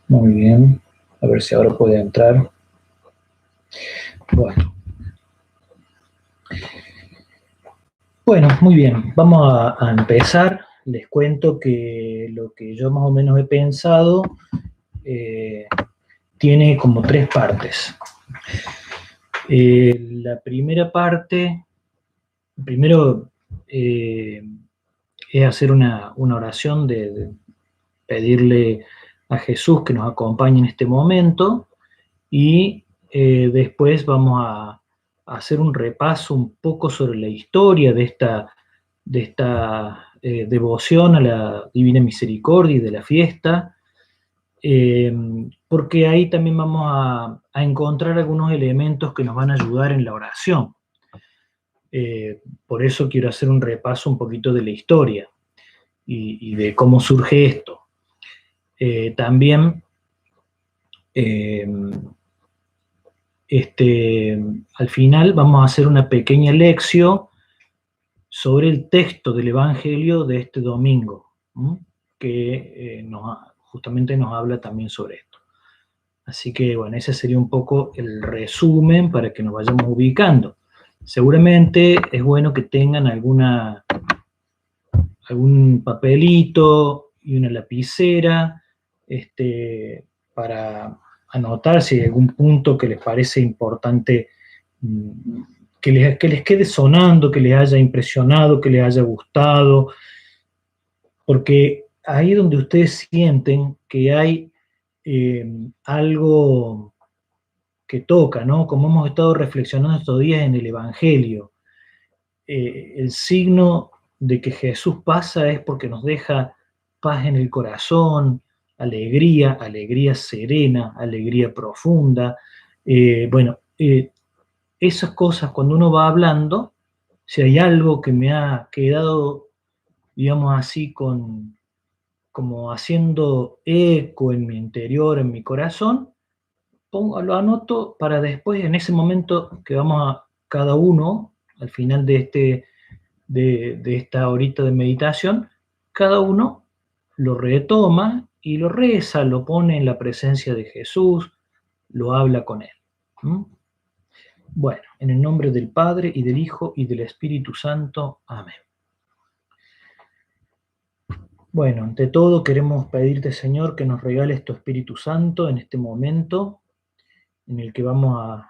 Muy bien. A ver si ahora puede entrar. Bueno. Bueno, muy bien. Vamos a empezar. Les cuento que lo que yo más o menos he pensado eh, tiene como tres partes. La primera parte, primero es hacer una oración de pedirle a Jesús que nos acompañe en este momento y después vamos a hacer un repaso un poco sobre la historia de esta devoción a la Divina Misericordia y de la fiesta, porque ahí también vamos a encontrar algunos elementos que nos van a ayudar en la oración. Por eso quiero hacer un repaso un poquito de la historia y de cómo surge esto. También eh, al final vamos a hacer una pequeña lección sobre el texto del Evangelio de este domingo, ¿m? Que justamente nos habla también sobre esto. Así que, bueno, ese sería un poco el resumen para que nos vayamos ubicando. Seguramente es bueno que tengan algún papelito y una lapicera para anotar si hay algún punto que les parece importante, que les quede sonando, que les haya impresionado, que les haya gustado, porque ahí es donde ustedes sienten que hay algo que toca, ¿no? Como hemos estado reflexionando estos días en el Evangelio. El signo de que Jesús pasa es porque nos deja paz en el corazón, alegría, alegría serena, alegría profunda. Bueno, esas cosas cuando uno va hablando, si hay algo que me ha quedado, digamos así, como haciendo eco en mi interior, en mi corazón, lo anoto para después, en ese momento que vamos a cada uno, al final de esta horita de meditación, cada uno lo retoma y lo reza, lo pone en la presencia de Jesús, lo habla con él. ¿Mm? Bueno, en el nombre del Padre y del Hijo y del Espíritu Santo. Amén. Bueno, ante todo queremos pedirte, Señor, que nos regales tu Espíritu Santo en este momento en el que vamos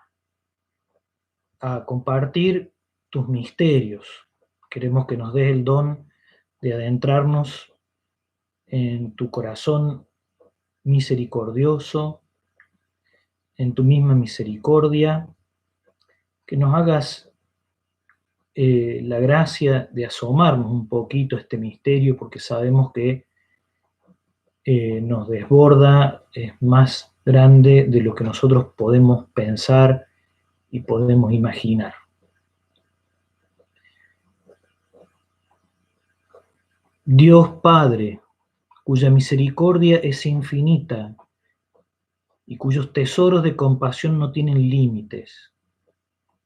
a compartir tus misterios. Queremos que nos des el don de adentrarnos en tu corazón misericordioso, en tu misma misericordia, que nos hagas la gracia de asomarnos un poquito a este misterio, porque sabemos que nos desborda, es más grande de lo que nosotros podemos pensar y podemos imaginar. Dios Padre, cuya misericordia es infinita y cuyos tesoros de compasión no tienen límites,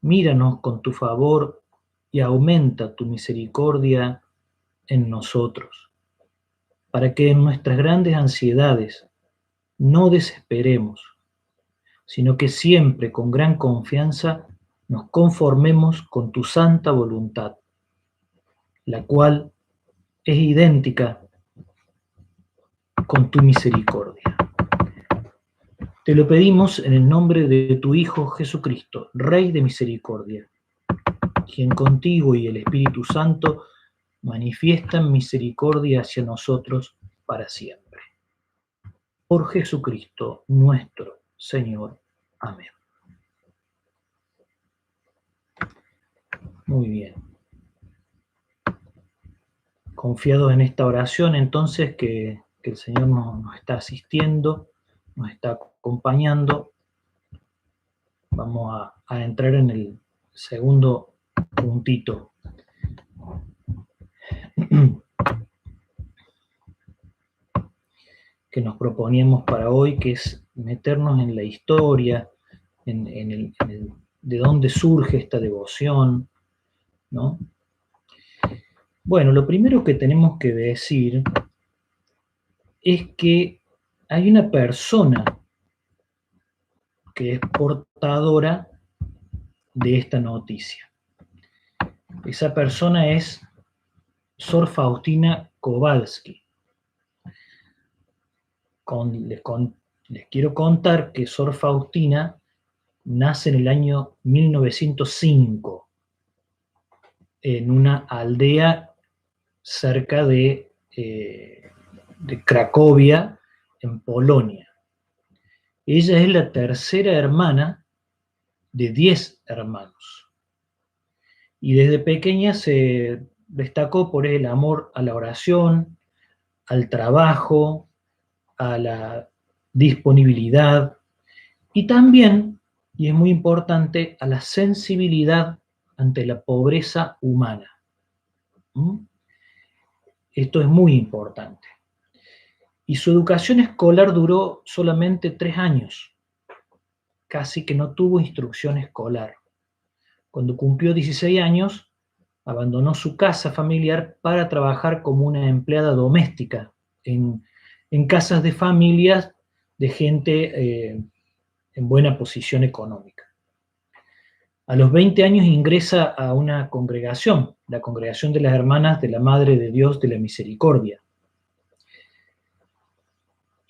míranos con tu favor y aumenta tu misericordia en nosotros, para que en nuestras grandes ansiedades no desesperemos, sino que siempre con gran confianza nos conformemos con tu santa voluntad, la cual es idéntica con tu misericordia. Te lo pedimos en el nombre de tu Hijo Jesucristo, Rey de misericordia, quien contigo y el Espíritu Santo manifiestan misericordia hacia nosotros para siempre. Por Jesucristo nuestro Señor. Amén. Muy bien. Confiados en esta oración, entonces, que el Señor nos está asistiendo, nos está acompañando, vamos a entrar en el segundo puntito. Que nos proponíamos para hoy, que es meternos en la historia, de dónde surge esta devoción, ¿no? Bueno, lo primero que tenemos que decir es que hay una persona que es portadora de esta noticia. Esa persona es Sor Faustina Kowalski. Les quiero contar que Sor Faustina nace en el año 1905 en una aldea cerca de Cracovia, en Polonia. Ella es la tercera hermana de 10 hermanos. Y desde pequeña se destacó por el amor a la oración, al trabajo, a la disponibilidad y también, y es muy importante, a la sensibilidad ante la pobreza humana. Esto es muy importante. Y su educación escolar duró solamente 3 años. Casi que no tuvo instrucción escolar. Cuando cumplió 16 años, abandonó su casa familiar para trabajar como una empleada doméstica en casas de familias de gente en buena posición económica. A los 20 años ingresa a una congregación, la Congregación de las Hermanas de la Madre de Dios de la Misericordia.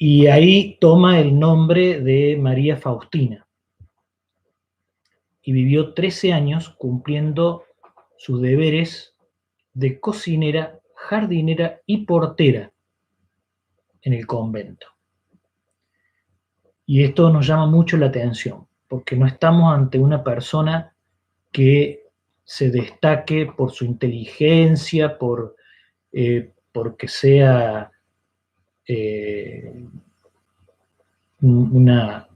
Y ahí toma el nombre de María Faustina. Y vivió 13 años cumpliendo sus deberes de cocinera, jardinera y portera en el convento. Y esto nos llama mucho la atención, porque no estamos ante una persona que se destaque por su inteligencia, porque sea una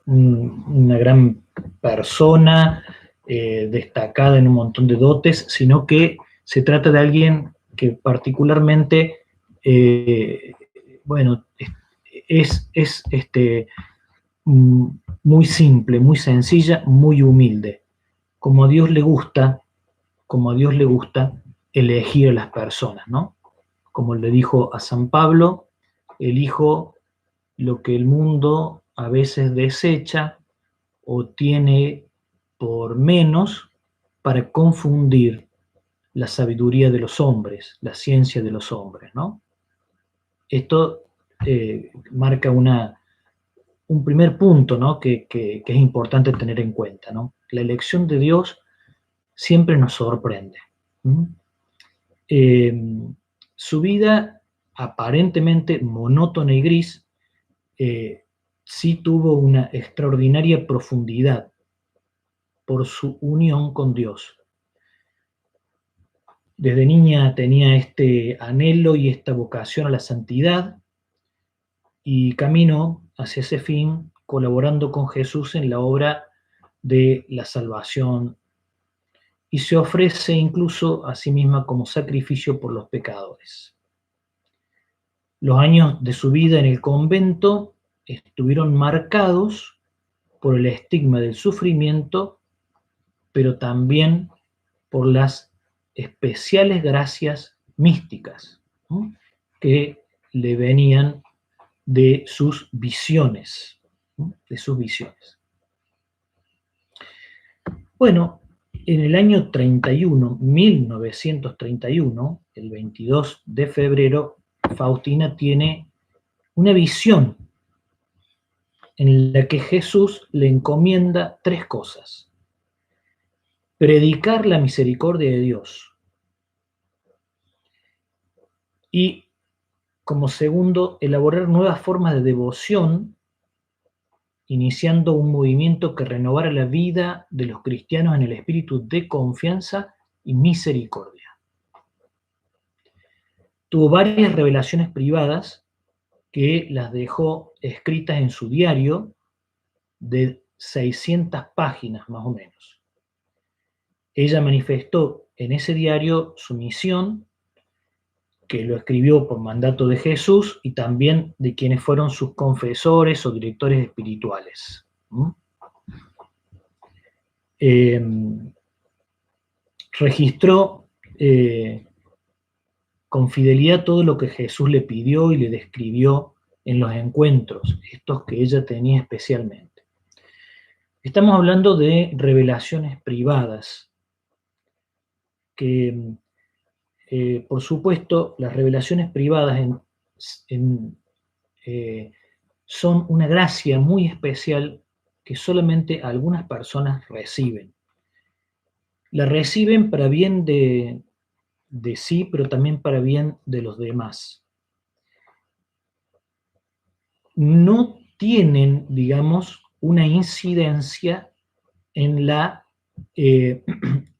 gran persona, destacada en un montón de dotes, sino que se trata de alguien que particularmente, bueno, es muy simple, muy sencilla, muy humilde. Como a Dios le gusta elegir a las personas, ¿no? Como le dijo a San Pablo, elijo lo que el mundo a veces desecha o tiene por menos para confundir la sabiduría de los hombres, la ciencia de los hombres, ¿no? Esto marca un primer punto, ¿no? que es importante tener en cuenta, ¿no? La elección de Dios siempre nos sorprende. Su vida aparentemente monótona y gris sí tuvo una extraordinaria profundidad por su unión con Dios. Desde niña tenía este anhelo y esta vocación a la santidad y caminó hacia ese fin colaborando con Jesús en la obra de la salvación y se ofrece incluso a sí misma como sacrificio por los pecadores. Los años de su vida en el convento estuvieron marcados por el estigma del sufrimiento, pero también por las especiales gracias místicas, ¿no?, que le venían de sus visiones, ¿no?, de sus visiones. Bueno, en el año 31, 1931, el 22 de febrero, Faustina tiene una visión en la que Jesús le encomienda 3 cosas: predicar la misericordia de Dios y, como segundo, elaborar nuevas formas de devoción, iniciando un movimiento que renovara la vida de los cristianos en el espíritu de confianza y misericordia. Tuvo varias revelaciones privadas que las dejó escritas en su diario de 600 páginas más o menos. Ella manifestó en ese diario su misión, que lo escribió por mandato de Jesús y también de quienes fueron sus confesores o directores espirituales. Registró con fidelidad todo lo que Jesús le pidió y le describió en los encuentros, estos que ella tenía especialmente. Estamos hablando de revelaciones privadas, que por supuesto las revelaciones privadas son una gracia muy especial que solamente algunas personas reciben. La reciben para bien de sí, pero también para bien de los demás. No tienen, digamos, una incidencia en la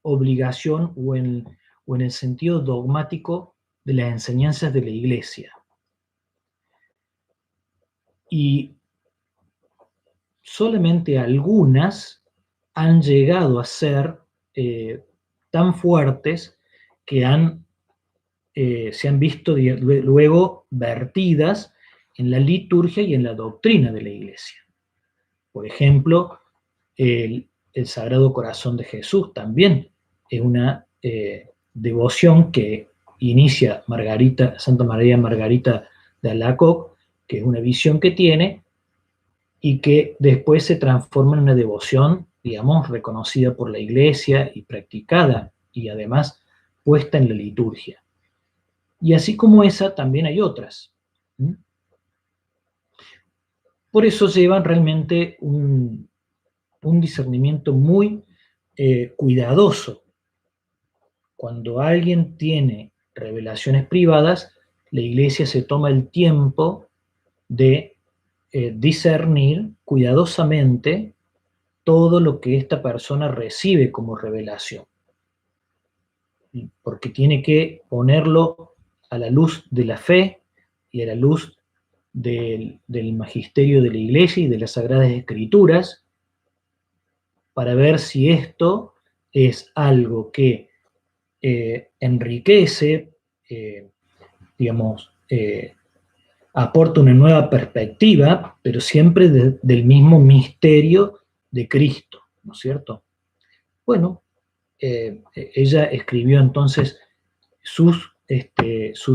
obligación o en el sentido dogmático de las enseñanzas de la Iglesia. Y solamente algunas han llegado a ser tan fuertes que se han visto luego vertidas en la liturgia y en la doctrina de la Iglesia. Por ejemplo, el Sagrado Corazón de Jesús también es una devoción que inicia Santa María Margarita de Alacoque, que es una visión que tiene y que después se transforma en una devoción, digamos, reconocida por la Iglesia y practicada, y además puesta en la liturgia. Y así como esa, también hay otras. Por eso llevan realmente un discernimiento muy cuidadoso. Cuando alguien tiene revelaciones privadas, la Iglesia se toma el tiempo de discernir cuidadosamente todo lo que esta persona recibe como revelación, porque tiene que ponerlo a la luz de la fe y a la luz del magisterio de la Iglesia y de las Sagradas Escrituras, para ver si esto es algo que enriquece, digamos, aporta una nueva perspectiva, pero siempre del mismo misterio de Cristo, ¿no es cierto? Bueno, ella escribió entonces su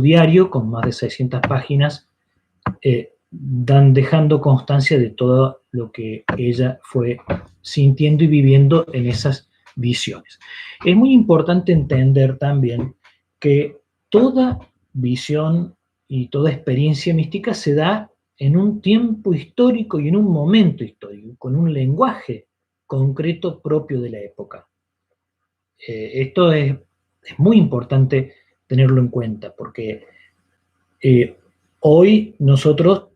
diario con más de 600 páginas, dejando constancia de todo lo que ella fue sintiendo y viviendo en esas visiones. Es muy importante entender también que toda visión y toda experiencia mística se da en un tiempo histórico y en un momento histórico, con un lenguaje concreto propio de la época. Esto es muy importante tenerlo en cuenta, porque hoy nosotros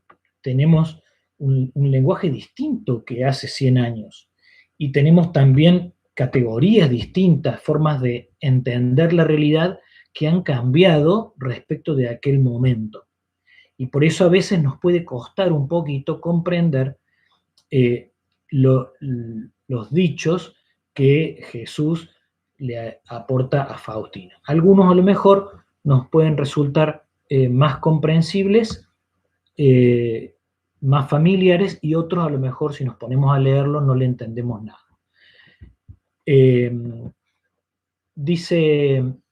tenemos un lenguaje distinto que hace 100 años, y tenemos también categorías distintas, formas de entender la realidad que han cambiado respecto de aquel momento. Y por eso a veces nos puede costar un poquito comprender los dichos que Jesús le aporta a Faustina. Algunos a lo mejor nos pueden resultar más comprensibles, más familiares, y otros a lo mejor si nos ponemos a leerlo no le entendemos nada.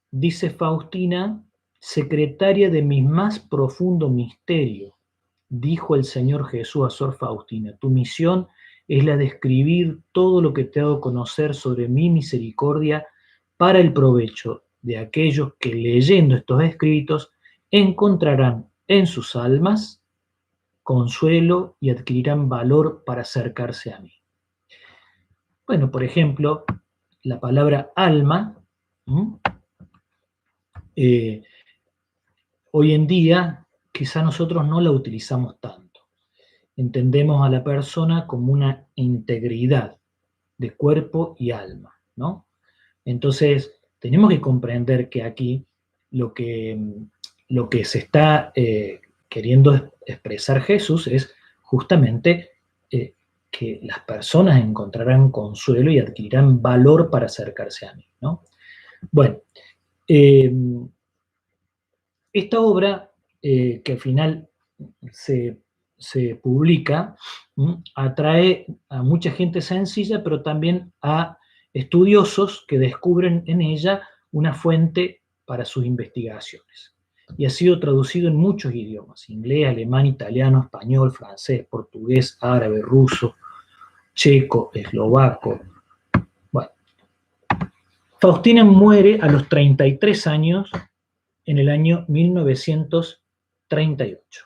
Dice Faustina: secretaria de mi más profundo misterio, dijo el Señor Jesús a Sor Faustina, tu misión es la de escribir todo lo que te hago conocer sobre mi misericordia para el provecho de aquellos que, leyendo estos escritos, encontrarán en sus almas consuelo y adquirirán valor para acercarse a mí. Bueno, por ejemplo, la palabra alma, hoy en día quizá nosotros no la utilizamos tanto. Entendemos a la persona como una integridad de cuerpo y alma, ¿no? Entonces, tenemos que comprender que aquí lo que se está queriendo expresar Jesús es justamente que las personas encontrarán consuelo y adquirirán valor para acercarse a mí, ¿no? Bueno, esta obra que al final se publica, atrae a mucha gente sencilla, pero también a estudiosos que descubren en ella una fuente para sus investigaciones. y ha sido traducido en muchos idiomas: inglés, alemán, italiano, español, francés, portugués, árabe, ruso, checo, eslovaco. Bueno, Faustina muere a los 33 años en el año 1938.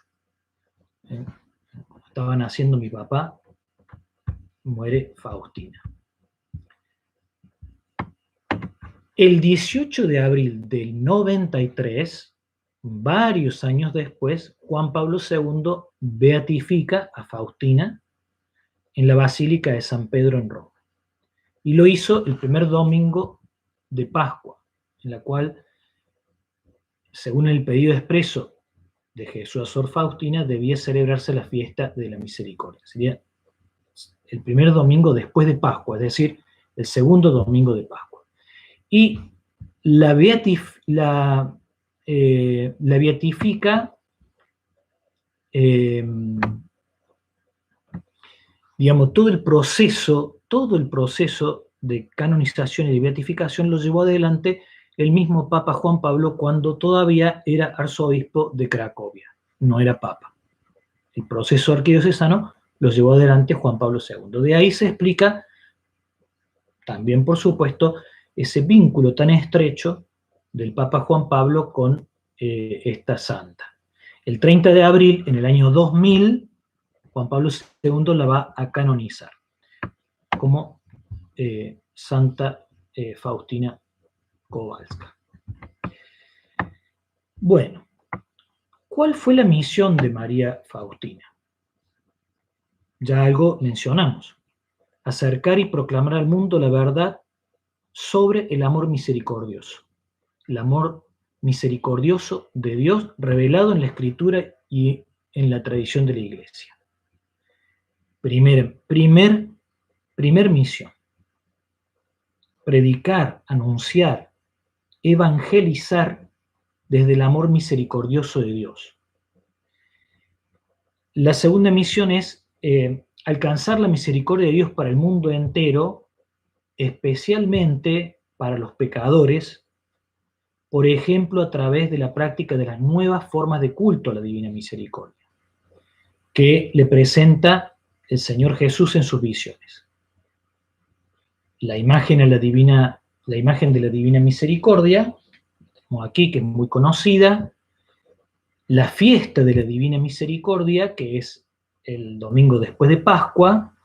Estaba naciendo mi papá, muere Faustina. El 18 de abril del 93, varios años después, Juan Pablo II beatifica a Faustina en la Basílica de San Pedro en Roma. Y lo hizo el primer domingo de Pascua, en la cual, según el pedido expreso de Jesús a Sor Faustina, debía celebrarse la fiesta de la misericordia. Sería el primer domingo después de Pascua, es decir, el segundo domingo de Pascua. Y la beatifica, digamos, todo el proceso de canonización y de beatificación lo llevó adelante el mismo Papa Juan Pablo cuando todavía era arzobispo de Cracovia, no era papa. El proceso arquidiocesano lo llevó adelante Juan Pablo II. De ahí se explica también, por supuesto, ese vínculo tan estrecho del Papa Juan Pablo con esta santa. El 30 de abril, en el año 2000, Juan Pablo II la va a canonizar como Santa Faustina Kowalska. Bueno, ¿cuál fue la misión de María Faustina? Ya algo mencionamos: acercar y proclamar al mundo la verdad sobre el amor misericordioso. El amor misericordioso de Dios revelado en la Escritura y en la tradición de la Iglesia. Primer misión: predicar, anunciar, evangelizar desde el amor misericordioso de Dios. La segunda misión es alcanzar la misericordia de Dios para el mundo entero, especialmente para los pecadores, por ejemplo, a través de la práctica de las nuevas formas de culto a la Divina Misericordia, que le presenta el Señor Jesús en sus visiones. La imagen de la Divina Misericordia, como aquí, que es muy conocida, la fiesta de la Divina Misericordia, que es el domingo después de Pascua,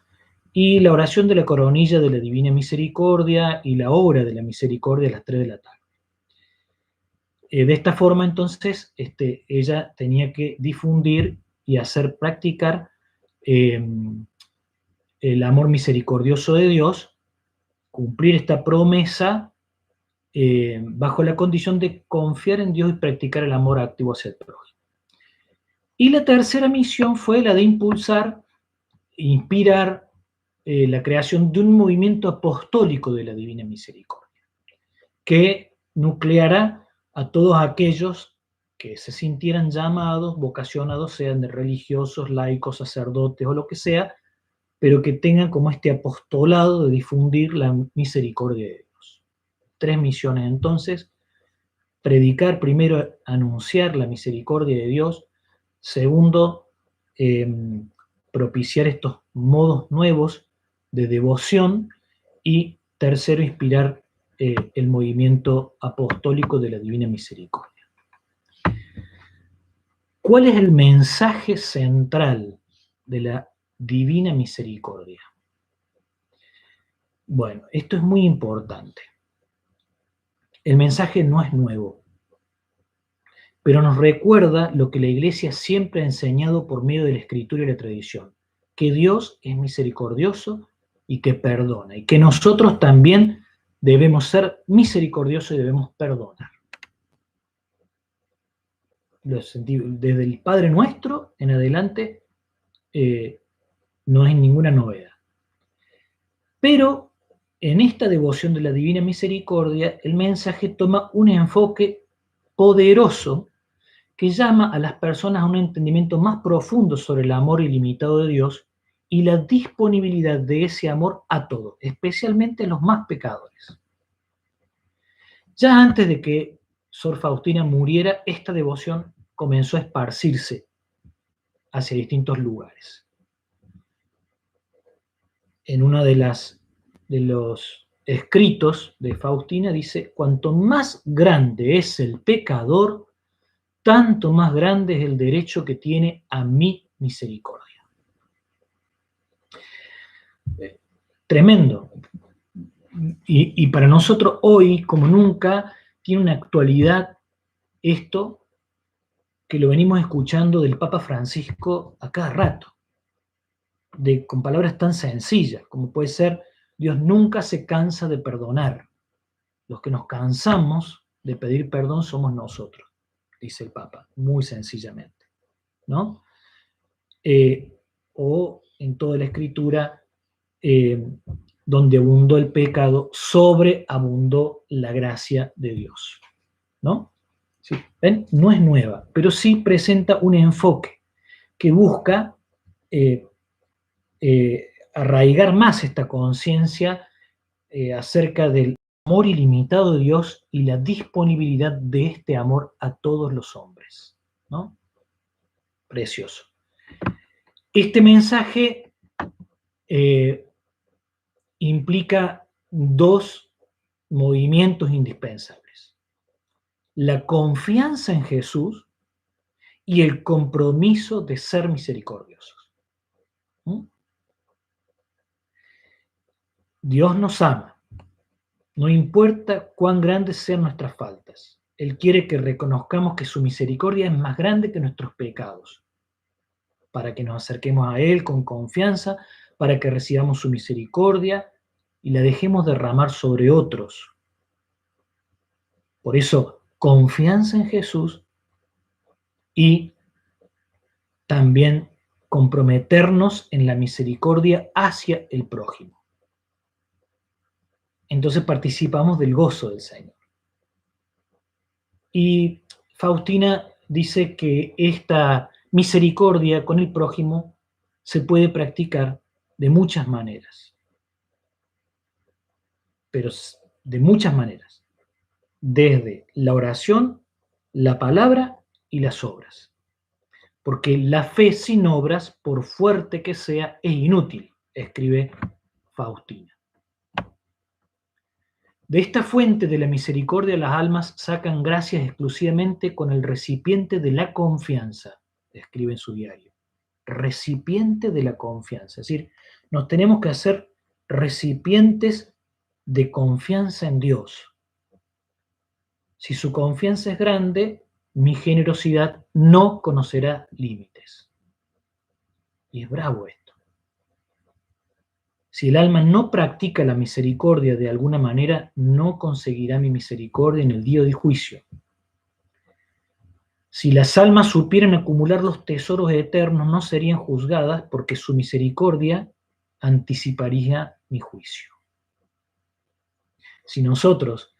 y la oración de la coronilla de la Divina Misericordia y la hora de la misericordia a las 3 de la tarde. De esta forma, entonces, ella tenía que difundir y hacer practicar el amor misericordioso de Dios, cumplir esta promesa bajo la condición de confiar en Dios y practicar el amor activo hacia el prójimo. Y la tercera misión fue la de impulsar e inspirar la creación de un movimiento apostólico de la Divina Misericordia, que nucleará a todos aquellos que se sintieran llamados, vocacionados, sean de religiosos, laicos, sacerdotes o lo que sea, pero que tengan como este apostolado de difundir la misericordia de Dios. 3 misiones entonces: predicar, primero, anunciar la misericordia de Dios; segundo, propiciar estos modos nuevos de devoción; y tercero, inspirar el movimiento apostólico de la Divina Misericordia. ¿Cuál es el mensaje central de la Divina Misericordia? Bueno, esto es muy importante. El mensaje no es nuevo, pero nos recuerda lo que la Iglesia siempre ha enseñado por medio de la Escritura y la tradición: que Dios es misericordioso y que perdona, y que nosotros también debemos ser misericordiosos y debemos perdonar. Desde el Padre Nuestro en adelante no es ninguna novedad. Pero en esta devoción de la Divina Misericordia, el mensaje toma un enfoque poderoso que llama a las personas a un entendimiento más profundo sobre el amor ilimitado de Dios y la disponibilidad de ese amor a todos, especialmente a los más pecadores. Ya antes de que Sor Faustina muriera, esta devoción comenzó a esparcirse hacia distintos lugares. En uno de los escritos de Faustina dice: cuanto más grande es el pecador, tanto más grande es el derecho que tiene a mi misericordia. Tremendo. Y para nosotros hoy, como nunca, tiene una actualidad esto que lo venimos escuchando del Papa Francisco a cada rato, con palabras tan sencillas como puede ser: Dios nunca se cansa de perdonar. Los que nos cansamos de pedir perdón somos nosotros, dice el Papa, muy sencillamente, ¿no? O en toda la Escritura, donde abundó el pecado, sobreabundó la gracia de Dios, ¿no? ¿Sí? ¿Ven? No es nueva, pero sí presenta un enfoque que busca arraigar más esta conciencia acerca del amor ilimitado de Dios y la disponibilidad de este amor a todos los hombres, ¿no? Precioso. Este mensaje implica dos movimientos indispensables: la confianza en Jesús y el compromiso de ser misericordiosos. ¿Mm? Dios nos ama, no importa cuán grandes sean nuestras faltas. Él quiere que reconozcamos que su misericordia es más grande que nuestros pecados, para que nos acerquemos a Él con confianza, para que recibamos su misericordia y la dejemos derramar sobre otros. Por eso, confianza en Jesús y también comprometernos en la misericordia hacia el prójimo. Entonces participamos del gozo del Señor. Y Faustina dice que esta misericordia con el prójimo se puede practicar de muchas maneras, pero de muchas maneras, desde la oración, la palabra y las obras. Porque la fe sin obras, por fuerte que sea, es inútil, escribe Faustina. De esta fuente de la misericordia las almas sacan gracias exclusivamente con el recipiente de la confianza, escribe en su diario. Recipiente de la confianza, es decir, nos tenemos que hacer recipientes de confianza en Dios. Si su confianza es grande, mi generosidad no conocerá límites. Y es bravo esto. Si el alma no practica la misericordia de alguna manera, no conseguirá mi misericordia en el día del juicio. Si las almas supieran acumular los tesoros eternos, no serían juzgadas, porque su misericordia anticiparía mi juicio. Si nosotros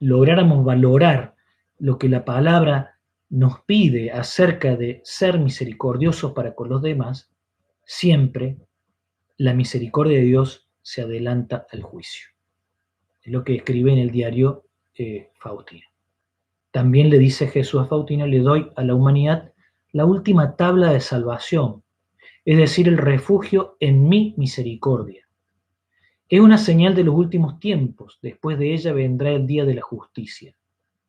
lográramos valorar lo que la palabra nos pide acerca de ser misericordiosos para con los demás, siempre la misericordia de Dios se adelanta al juicio. Es lo que escribe en el diario Faustina. También le dice Jesús a Faustina: le doy a la humanidad la última tabla de salvación, es decir, el refugio en mi misericordia. Es una señal de los últimos tiempos. Después de ella vendrá el día de la justicia.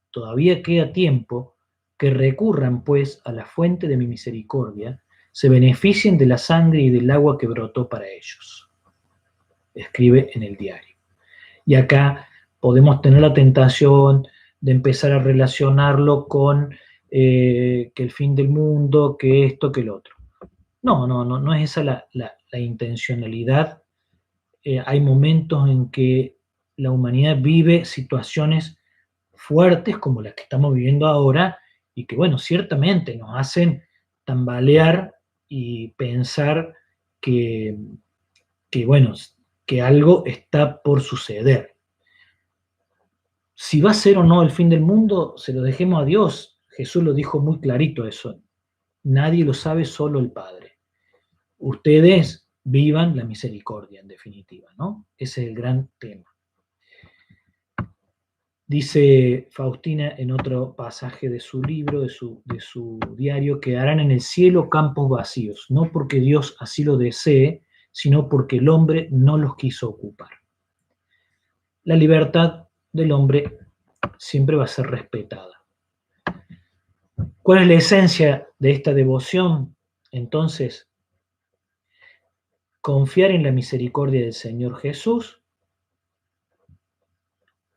Todavía queda tiempo. Que recurran, pues, a la fuente de mi misericordia, se beneficien de la sangre y del agua que brotó para ellos. Escribe en el diario. Y acá podemos tener la tentación de empezar a relacionarlo con que el fin del mundo, que esto, que el otro. No es esa la intencionalidad. Hay momentos en que la humanidad vive situaciones fuertes como las que estamos viviendo ahora, y que, bueno, ciertamente nos hacen tambalear y pensar que bueno, que algo está por suceder. Si va a ser o no el fin del mundo, se lo dejemos a Dios. Jesús lo dijo muy clarito eso. Nadie lo sabe, solo el Padre. Ustedes vivan la misericordia, en definitiva, ¿no? Ese es el gran tema. Dice Faustina en otro pasaje de su libro, de su diario, que harán en el cielo campos vacíos, no porque Dios así lo desee, sino porque el hombre no los quiso ocupar. La libertad del hombre siempre va a ser respetada. ¿Cuál es la esencia de esta devoción? Entonces, confiar en la misericordia del Señor Jesús.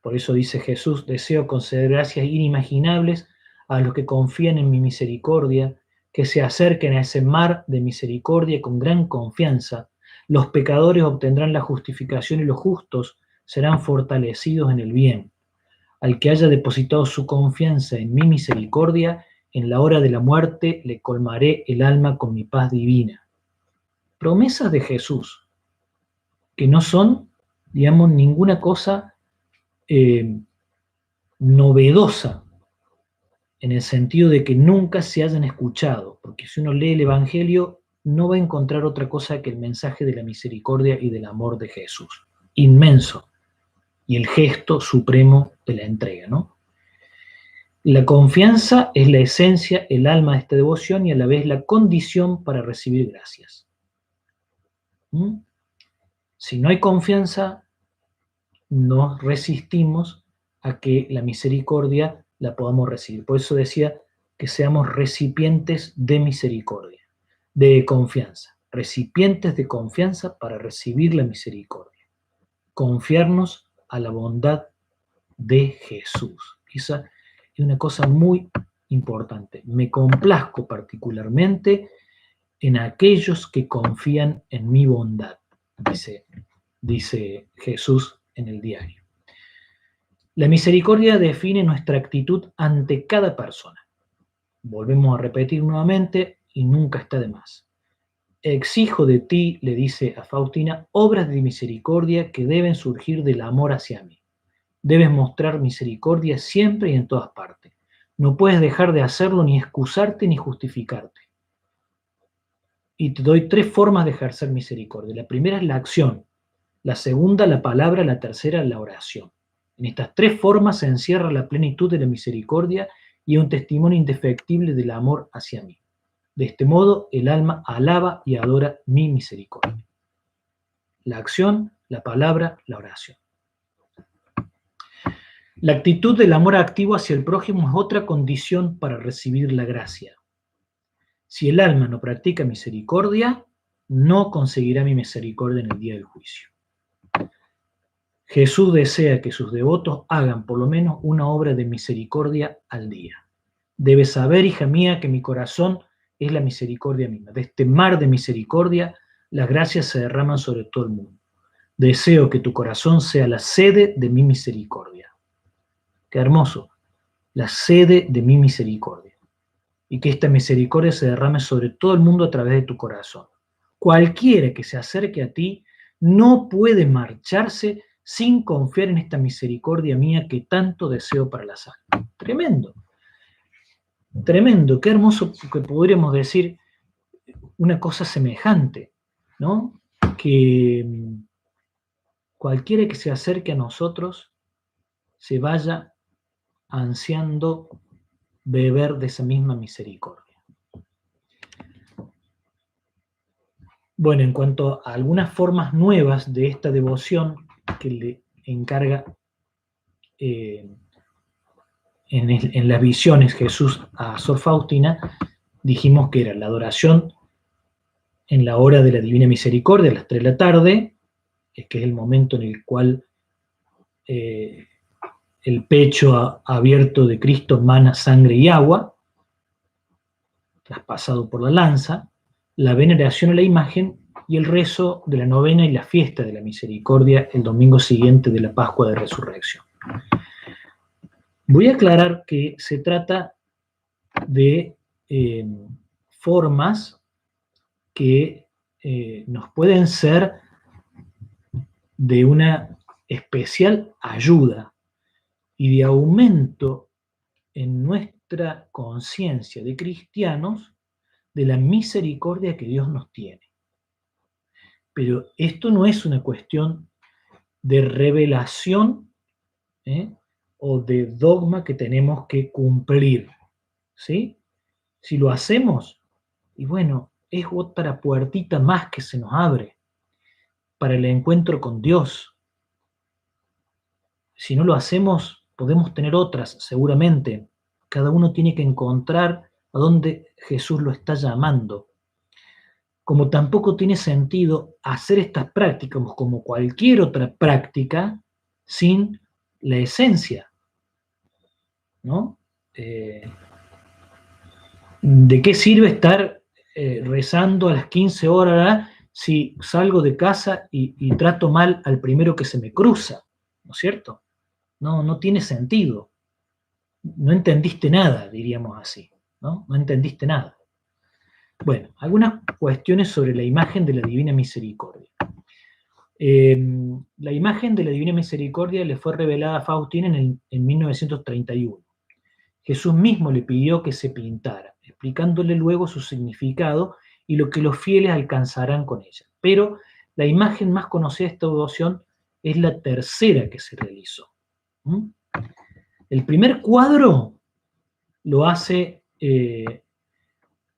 Por eso dice Jesús, deseo conceder gracias inimaginables a los que confían en mi misericordia, que se acerquen a ese mar de misericordia con gran confianza. Los pecadores obtendrán la justificación y los justos serán fortalecidos en el bien. Al que haya depositado su confianza en mi misericordia, en la hora de la muerte le colmaré el alma con mi paz divina. Promesas de Jesús, que no son, digamos, ninguna cosa novedosa, en el sentido de que nunca se hayan escuchado, porque si uno lee el Evangelio no va a encontrar otra cosa que el mensaje de la misericordia y del amor de Jesús, inmenso, y el gesto supremo de la entrega, ¿no? La confianza es la esencia, el alma de esta devoción y a la vez la condición para recibir gracias. Si no hay confianza, nos resistimos a que la misericordia la podamos recibir. Por eso decía que seamos recipientes de misericordia, de confianza, recipientes de confianza para recibir la misericordia. Confiarnos a la bondad de Jesús. Esa es una cosa muy importante. Me complazco particularmente en aquellos que confían en mi bondad, dice Jesús en el diario. La misericordia define nuestra actitud ante cada persona. Volvemos a repetir nuevamente y nunca está de más. Exijo de ti, le dice a Faustina, obras de misericordia que deben surgir del amor hacia mí. Debes mostrar misericordia siempre y en todas partes. No puedes dejar de hacerlo ni excusarte ni justificarte. Y te doy 3 formas de ejercer misericordia. La primera es la acción, la segunda la palabra, la tercera la oración. En estas 3 formas se encierra la plenitud de la misericordia y un testimonio indefectible del amor hacia mí. De este modo, el alma alaba y adora mi misericordia. La acción, la palabra, la oración. La actitud del amor activo hacia el prójimo es otra condición para recibir la gracia. Si el alma no practica misericordia, no conseguirá mi misericordia en el día del juicio. Jesús desea que sus devotos hagan por lo menos una obra de misericordia al día. Debes saber, hija mía, que mi corazón es la misericordia misma. De este mar de misericordia, las gracias se derraman sobre todo el mundo. Deseo que tu corazón sea la sede de mi misericordia. Qué hermoso, la sede de mi misericordia. Y que esta misericordia se derrame sobre todo el mundo a través de tu corazón. Cualquiera que se acerque a ti no puede marcharse sin confiar en esta misericordia mía que tanto deseo para las almas. Tremendo, tremendo, qué hermoso que podríamos decir una cosa semejante, ¿no? Que cualquiera que se acerque a nosotros se vaya ansiando beber de esa misma misericordia. Bueno, en cuanto a algunas formas nuevas de esta devoción que le encarga en las visiones Jesús a Sor Faustina, dijimos que era la adoración en la hora de la Divina Misericordia, a las 3 de la tarde, que es el momento en el cual el pecho abierto de Cristo mana sangre y agua, traspasado por la lanza, la veneración a la imagen y el rezo de la novena y la fiesta de la misericordia el domingo siguiente de la Pascua de Resurrección. Voy a aclarar que se trata de formas que nos pueden ser de una especial ayuda y de aumento en nuestra conciencia de cristianos de la misericordia que Dios nos tiene. Pero esto no es una cuestión de revelación o de dogma que tenemos que cumplir, ¿sí? Si lo hacemos, y bueno, es otra puertita más que se nos abre para el encuentro con Dios. Si no lo hacemos, podemos tener otras, seguramente. Cada uno tiene que encontrar a dónde Jesús lo está llamando. Como tampoco tiene sentido hacer estas prácticas como cualquier otra práctica sin la esencia, ¿no? ¿De qué sirve estar rezando a las 15 horas si salgo de casa y trato mal al primero que se me cruza? ¿No es cierto? No, no tiene sentido. No entendiste nada, diríamos así, ¿no? No entendiste nada. Bueno, algunas cuestiones sobre la imagen de la Divina Misericordia. La imagen de la Divina Misericordia le fue revelada a Faustina en 1931. Jesús mismo le pidió que se pintara, explicándole luego su significado y lo que los fieles alcanzarán con ella. Pero la imagen más conocida de esta devoción es la tercera que se realizó. El primer cuadro lo hace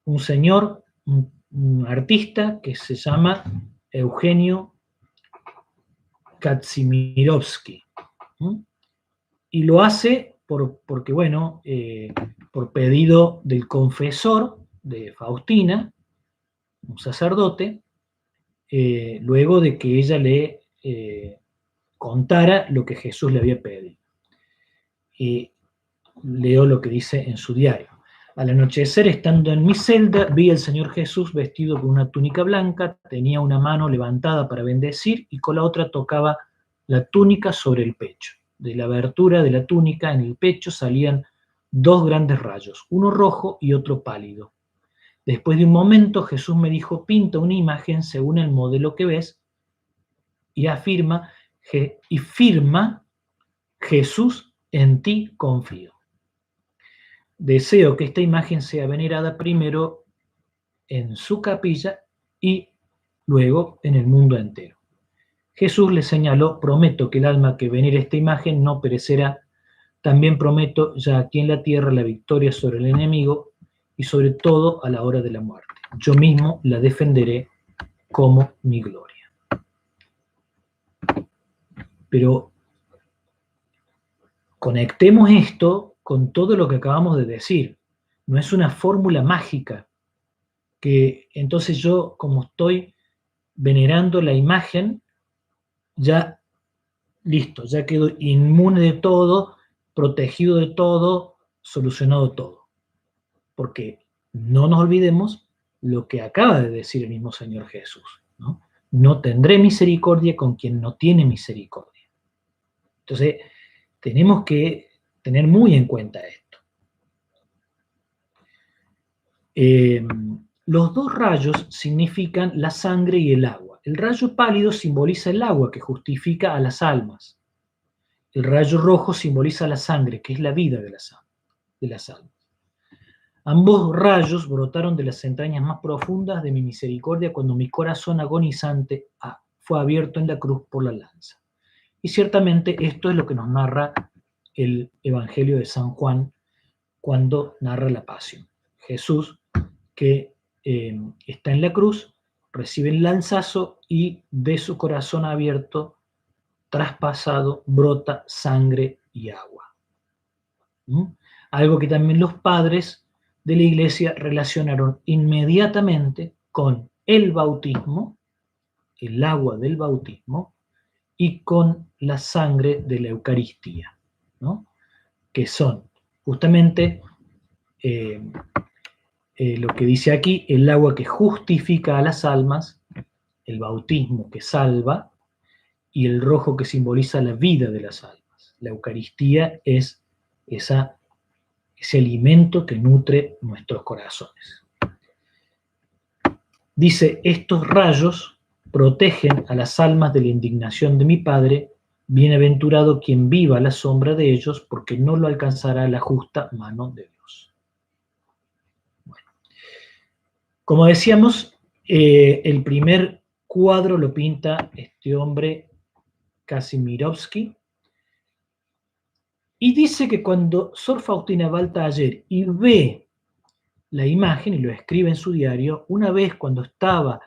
un señor, un artista que se llama Eugenio Kazimirovsky. Y lo hace porque, bueno, por pedido del confesor de Faustina, un sacerdote, luego de que ella le contara lo que Jesús le había pedido. Y leo lo que dice en su diario. Al anochecer, estando en mi celda, vi al Señor Jesús vestido con una túnica blanca, tenía una mano levantada para bendecir y con la otra tocaba la túnica sobre el pecho. De la abertura de la túnica en el pecho salían dos grandes rayos, uno rojo y otro pálido. Después de un momento, Jesús me dijo: pinta una imagen según el modelo que ves y firma: Jesús, en ti confío. Deseo que esta imagen sea venerada primero en su capilla y luego en el mundo entero. Jesús le señaló: prometo que el alma que venere esta imagen no perecerá. También prometo ya aquí en la tierra la victoria sobre el enemigo y sobre todo a la hora de la muerte. Yo mismo la defenderé como mi gloria. Pero conectemos esto con todo lo que acabamos de decir. No es una fórmula mágica que entonces yo, como estoy venerando la imagen, ya listo, ya quedo inmune de todo, protegido de todo, solucionado todo. Porque no nos olvidemos lo que acaba de decir el mismo Señor Jesús, ¿no? No tendré misericordia con quien no tiene misericordia. Entonces, tenemos que tener muy en cuenta esto. Los dos rayos significan la sangre y el agua. El rayo pálido simboliza el agua, que justifica a las almas. El rayo rojo simboliza la sangre, que es la vida de las almas. Ambos rayos brotaron de las entrañas más profundas de mi misericordia cuando mi corazón agonizante fue abierto en la cruz por la lanza. Y ciertamente esto es lo que nos narra el Evangelio de San Juan cuando narra la pasión. Jesús, que está en la cruz, recibe el lanzazo y de su corazón abierto, traspasado, brota sangre y agua. Algo que también los padres de la Iglesia relacionaron inmediatamente con el bautismo, el agua del bautismo, y con la sangre de la Eucaristía, ¿no? Que son justamente lo que dice aquí: el agua que justifica a las almas, el bautismo que salva, y el rojo que simboliza la vida de las almas. La Eucaristía es ese alimento que nutre nuestros corazones. Dice: estos rayos protegen a las almas de la indignación de mi Padre. Bienaventurado quien viva a la sombra de ellos, porque no lo alcanzará la justa mano de Dios. Bueno, como decíamos, el primer cuadro lo pinta este hombre Kazimirovsky, Y dice que cuando Sor Faustina va al taller y ve la imagen, y lo escribe en su diario, una vez cuando estaba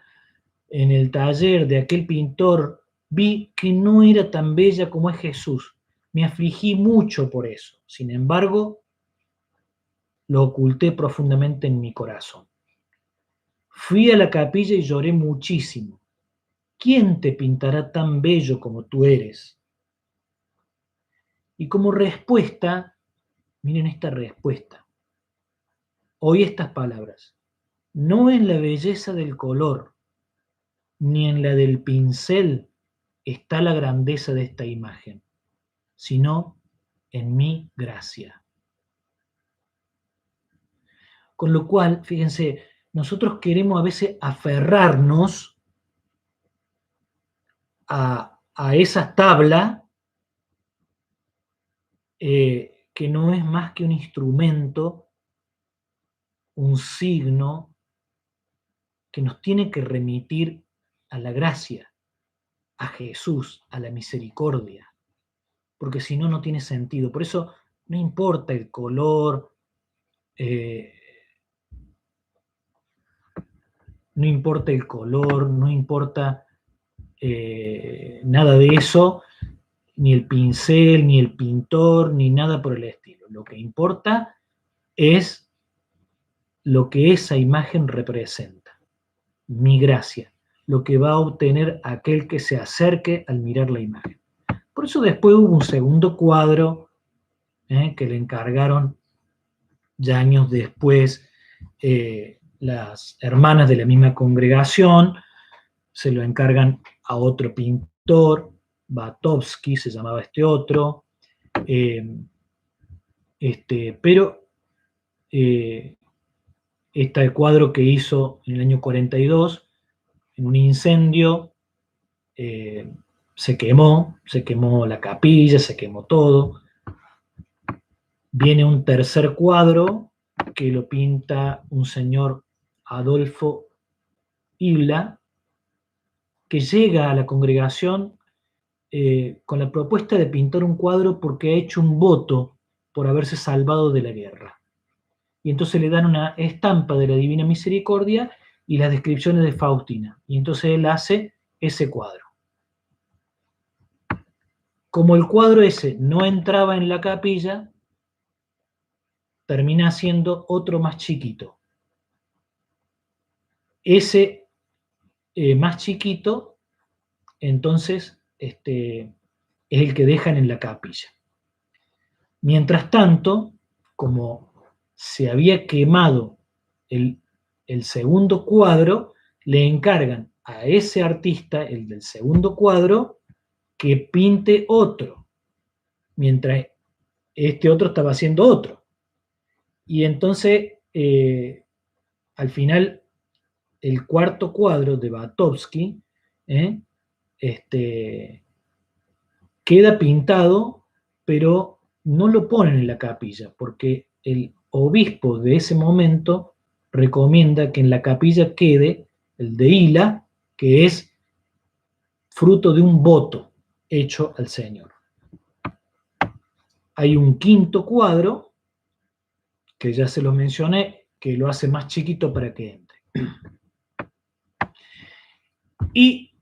en el taller de aquel pintor, vi que no era tan bella como es Jesús. Me afligí mucho por eso. Sin embargo, lo oculté profundamente en mi corazón. Fui a la capilla y lloré muchísimo. ¿Quién te pintará tan bello como tú eres? Y como respuesta, miren esta respuesta. Oí estas palabras. No en la belleza del color, ni en la del pincel está la grandeza de esta imagen, sino en mi gracia. Con lo cual, fíjense, nosotros queremos a veces aferrarnos a esa tabla que no es más que un instrumento, un signo que nos tiene que remitir a la gracia, a Jesús, a la misericordia, porque si no, no tiene sentido. Por eso no importa el color, no importa el color, no importa nada de eso, ni el pincel, ni el pintor, ni nada por el estilo. Lo que importa es lo que esa imagen representa, mi gracia, lo que va a obtener aquel que se acerque al mirar la imagen. Por eso después hubo un segundo cuadro que le encargaron ya años después las hermanas de la misma congregación, se lo encargan a otro pintor, Batovsky se llamaba este otro, pero este cuadro que hizo en el año 42, en un incendio, se quemó la capilla, se quemó todo. Viene un tercer cuadro que lo pinta un señor Adolfo Ibla, que llega a la congregación con la propuesta de pintar un cuadro porque ha hecho un voto por haberse salvado de la guerra. Y entonces le dan una estampa de la Divina Misericordia y las descripciones de Faustina. Y entonces él hace ese cuadro. Como el cuadro ese no entraba en la capilla, termina siendo otro más chiquito. Ese más chiquito, entonces, es el que dejan en la capilla. Mientras tanto, como se había quemado el segundo cuadro, le encargan a ese artista, el del segundo cuadro, que pinte otro, mientras este otro estaba haciendo otro. Y entonces, al final, el cuarto cuadro de Batovsky queda pintado, pero no lo ponen en la capilla, porque el obispo de ese momento recomienda que en la capilla quede el de Hila, que es fruto de un voto hecho al Señor. Hay un quinto cuadro, que ya se lo mencioné, que lo hace más chiquito para que entre. Y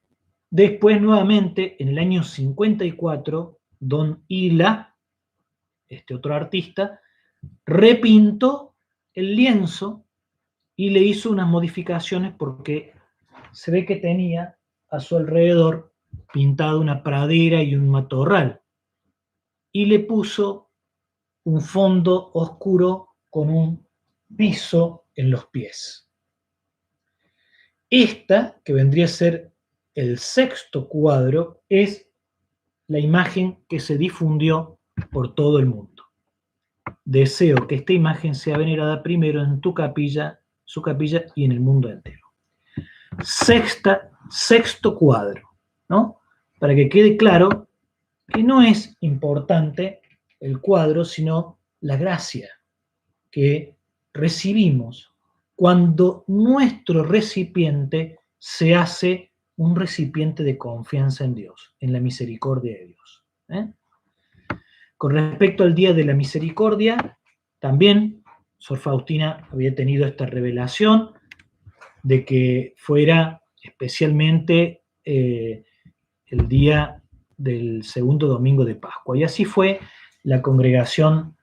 después, nuevamente, en el año 54, Don Hila, este otro artista, repintó el lienzo y le hizo unas modificaciones porque se ve que tenía a su alrededor pintado una pradera y un matorral. Y le puso un fondo oscuro con un piso en los pies. Esta, que vendría a ser el sexto cuadro, es la imagen que se difundió por todo el mundo. Deseo que esta imagen sea venerada primero en tu capilla, su capilla y en el mundo entero. Sexto cuadro, ¿no? Para que quede claro que no es importante el cuadro, sino la gracia que recibimos cuando nuestro recipiente se hace un recipiente de confianza en Dios, en la misericordia de Dios. Con respecto al Día de la Misericordia, también Sor Faustina había tenido esta revelación de que fuera especialmente el día del segundo domingo de Pascua. Y así fue la congregación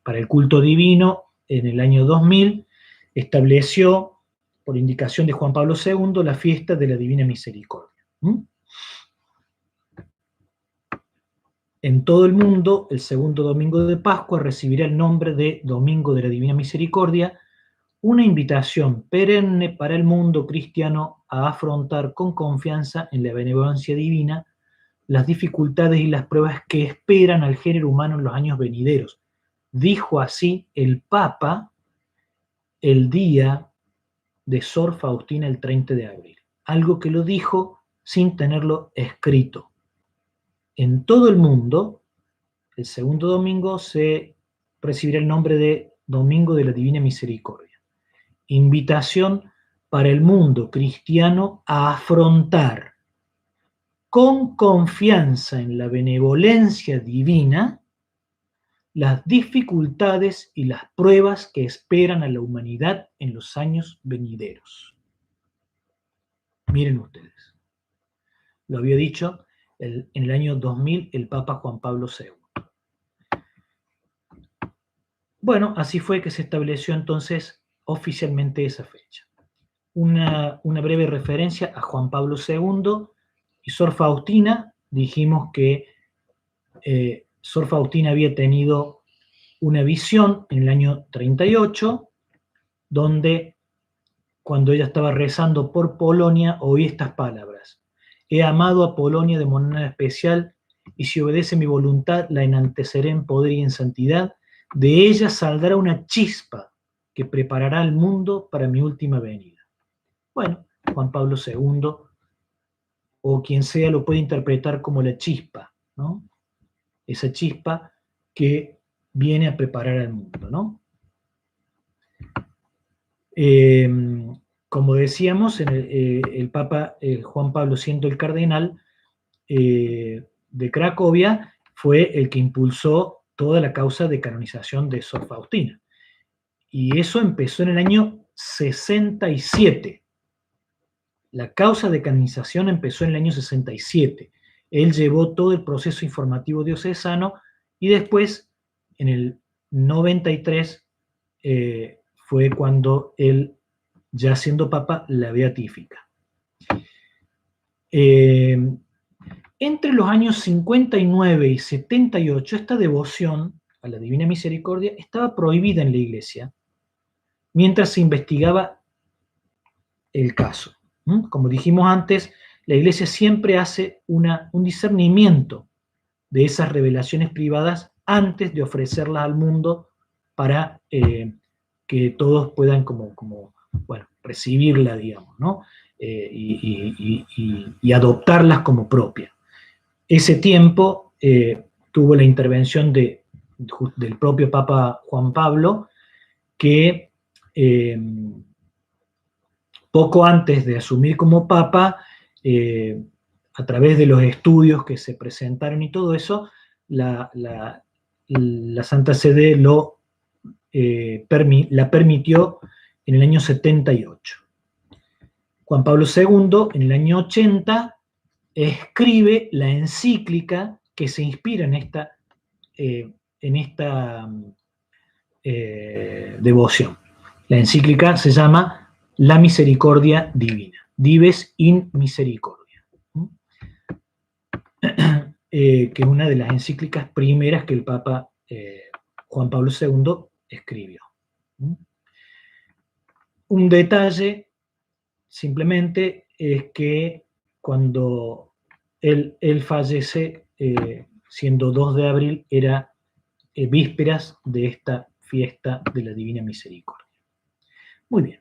para el culto divino en el año 2000, estableció, por indicación de Juan Pablo II, la fiesta de la Divina Misericordia. En todo el mundo, el segundo domingo de Pascua recibirá el nombre de Domingo de la Divina Misericordia, una invitación perenne para el mundo cristiano a afrontar con confianza en la benevolencia divina las dificultades y las pruebas que esperan al género humano en los años venideros. Dijo así el Papa el día de Sor Faustina el 30 de abril, algo que lo dijo sin tenerlo escrito. En todo el mundo, el segundo domingo se recibirá el nombre de Domingo de la Divina Misericordia. Invitación para el mundo cristiano a afrontar con confianza en la benevolencia divina las dificultades y las pruebas que esperan a la humanidad en los años venideros. Miren ustedes, lo había dicho en el año 2000 el Papa Juan Pablo II. Bueno, así fue que se estableció entonces oficialmente esa fecha. Una breve referencia a Juan Pablo II y Sor Faustina. Dijimos que Sor Faustina había tenido una visión en el año 38, donde cuando ella estaba rezando por Polonia, oí estas palabras: he amado a Polonia de manera especial, y si obedece mi voluntad, la enalteceré en poder y en santidad. De ella saldrá una chispa que preparará al mundo para mi última venida. Bueno, Juan Pablo II, o quien sea, lo puede interpretar como la chispa, ¿no? Esa chispa que viene a preparar al mundo, ¿no? Como decíamos, el Papa Juan Pablo, siendo el cardenal de Cracovia, fue el que impulsó toda la causa de canonización de Sor Faustina. Y eso empezó en el año 67. La causa de canonización empezó en el año 67. Él llevó todo el proceso informativo diocesano y después, en el 93, fue cuando él, ya siendo papa, la beatifica. Entre los años 59 y 78, esta devoción a la Divina Misericordia estaba prohibida en la Iglesia mientras se investigaba el caso. Como dijimos antes, la Iglesia siempre hace un discernimiento de esas revelaciones privadas antes de ofrecerlas al mundo para que todos puedan recibirla, digamos, ¿no? Y adoptarlas como propia. Ese tiempo tuvo la intervención del propio Papa Juan Pablo, que poco antes de asumir como Papa, a través de los estudios que se presentaron y todo eso, la Santa Sede la permitió en el año 78. Juan Pablo II, en el año 80, escribe la encíclica que se inspira en esta devoción. La encíclica se llama La Misericordia Divina, Dives in Misericordia, que es una de las encíclicas primeras que el Papa Juan Pablo II escribió. Un detalle simplemente es que cuando él fallece, siendo 2 de abril, era vísperas de esta fiesta de la Divina Misericordia. Muy bien.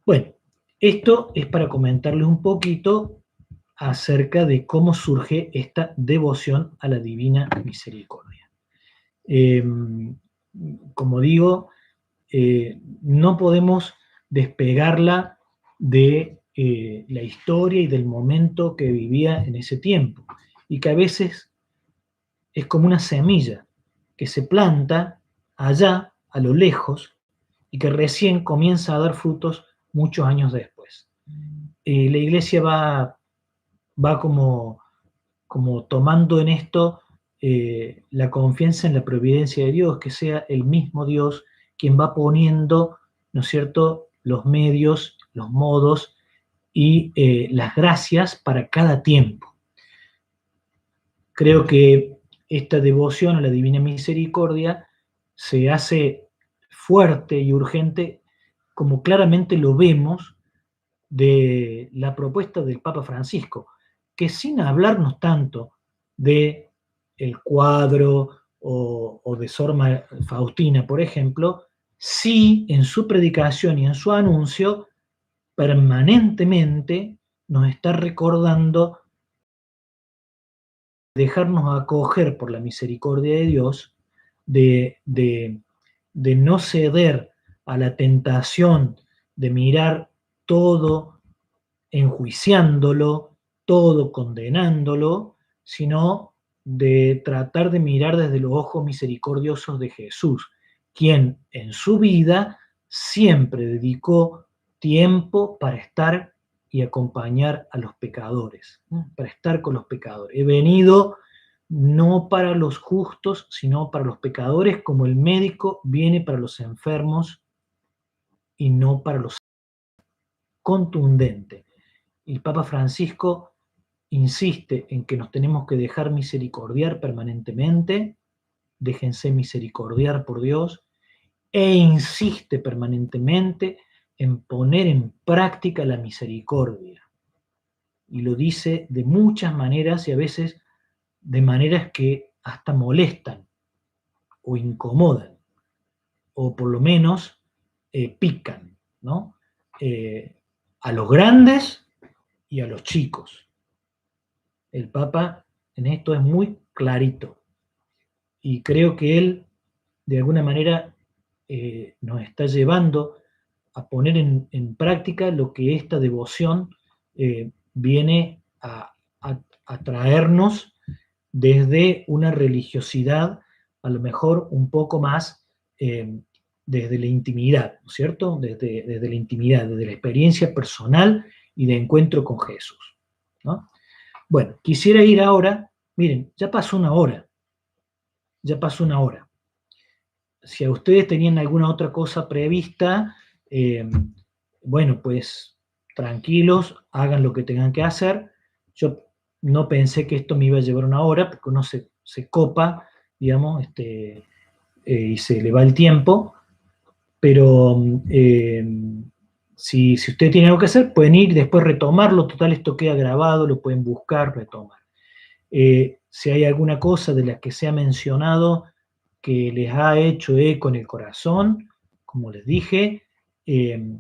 Bueno, esto es para comentarles un poquito acerca de cómo surge esta devoción a la Divina Misericordia. Como digo, no podemos despegarla de la historia y del momento que vivía en ese tiempo, y que a veces es como una semilla que se planta allá, a lo lejos, y que recién comienza a dar frutos muchos años después. La iglesia va como tomando en esto la confianza en la providencia de Dios, que sea el mismo Dios quien va poniendo, ¿no es cierto?, los medios, los modos y las gracias para cada tiempo. Creo que esta devoción a la Divina Misericordia se hace fuerte y urgente, como claramente lo vemos de la propuesta del Papa Francisco, que sin hablarnos tanto de el cuadro o de Sor Faustina, por ejemplo, sí en su predicación y en su anuncio permanentemente nos está recordando dejarnos acoger por la misericordia de Dios, de no ceder a la tentación de mirar todo enjuiciándolo, todo condenándolo, sino de tratar de mirar desde los ojos misericordiosos de Jesús, quien en su vida siempre dedicó tiempo para estar y acompañar a los pecadores, ¿no? Para estar con los pecadores. He venido no para los justos, sino para los pecadores, como el médico viene para los enfermos y no para los contundentes. El Papa Francisco insiste en que nos tenemos que dejar misericordiar permanentemente, déjense misericordiar por Dios, e insiste permanentemente en poner en práctica la misericordia. Y lo dice de muchas maneras y a veces de maneras que hasta molestan o incomodan, o por lo menos pican, ¿no? A los grandes y a los chicos. El Papa en esto es muy clarito y creo que él de alguna manera nos está llevando a poner en práctica lo que esta devoción viene a traernos desde una religiosidad a lo mejor un poco más desde la intimidad, ¿no es cierto? Desde la intimidad, desde la experiencia personal y de encuentro con Jesús, ¿no? Bueno, quisiera ir ahora, miren, ya pasó una hora, ya pasó una hora. Si a ustedes tenían alguna otra cosa prevista, bueno, pues tranquilos, hagan lo que tengan que hacer. Yo no pensé que esto me iba a llevar una hora, porque uno se copa, digamos, y se le va el tiempo, pero si ustedes tienen algo que hacer, pueden ir y después retomarlo, total, esto queda grabado, lo pueden buscar, retomar. Si hay alguna cosa de la que se ha mencionado que les ha hecho eco en el corazón, como les dije, eh,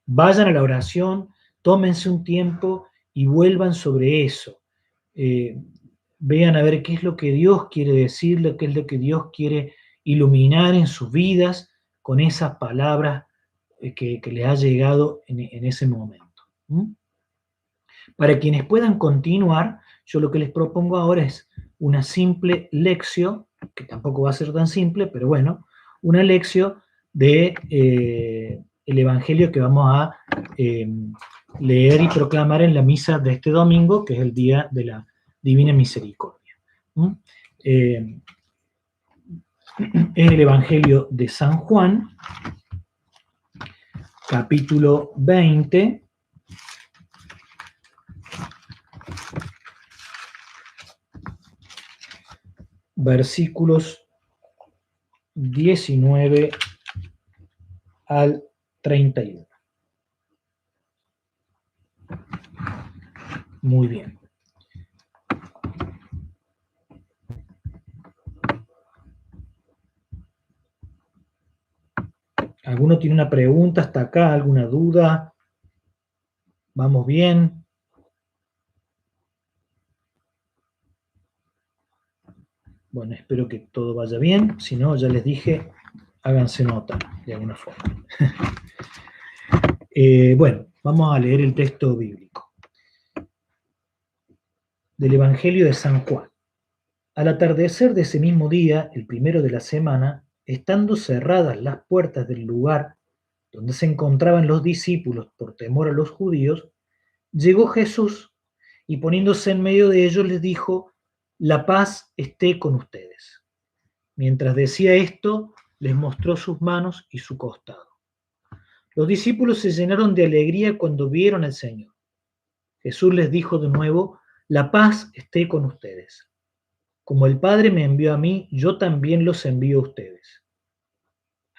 vayan a la oración, tómense un tiempo y vuelvan sobre eso. Vean a ver qué es lo que Dios quiere decirle, qué es lo que Dios quiere iluminar en sus vidas con esas palabras que les ha llegado en ese momento. ¿Mm? Para quienes puedan continuar, yo lo que les propongo ahora es una simple lección, que tampoco va a ser tan simple, pero bueno, una lección de el Evangelio que vamos a leer y proclamar en la misa de este domingo, que es el día de la Divina Misericordia. Es el Evangelio de San Juan, capítulo 20, versículos 19 al 31. Muy bien. ¿Alguno tiene una pregunta hasta acá? ¿Alguna duda? ¿Vamos bien? Bueno, espero que todo vaya bien. Si no, ya les dije, háganse nota de alguna forma. Bueno, vamos a leer el texto bíblico del Evangelio de San Juan. Al atardecer de ese mismo día, el primero de la semana, estando cerradas las puertas del lugar donde se encontraban los discípulos por temor a los judíos, llegó Jesús y poniéndose en medio de ellos les dijo: la paz esté con ustedes. Mientras decía esto, les mostró sus manos y su costado. Los discípulos se llenaron de alegría cuando vieron al Señor. Jesús les dijo de nuevo: la paz esté con ustedes. Como el Padre me envió a mí, yo también los envío a ustedes.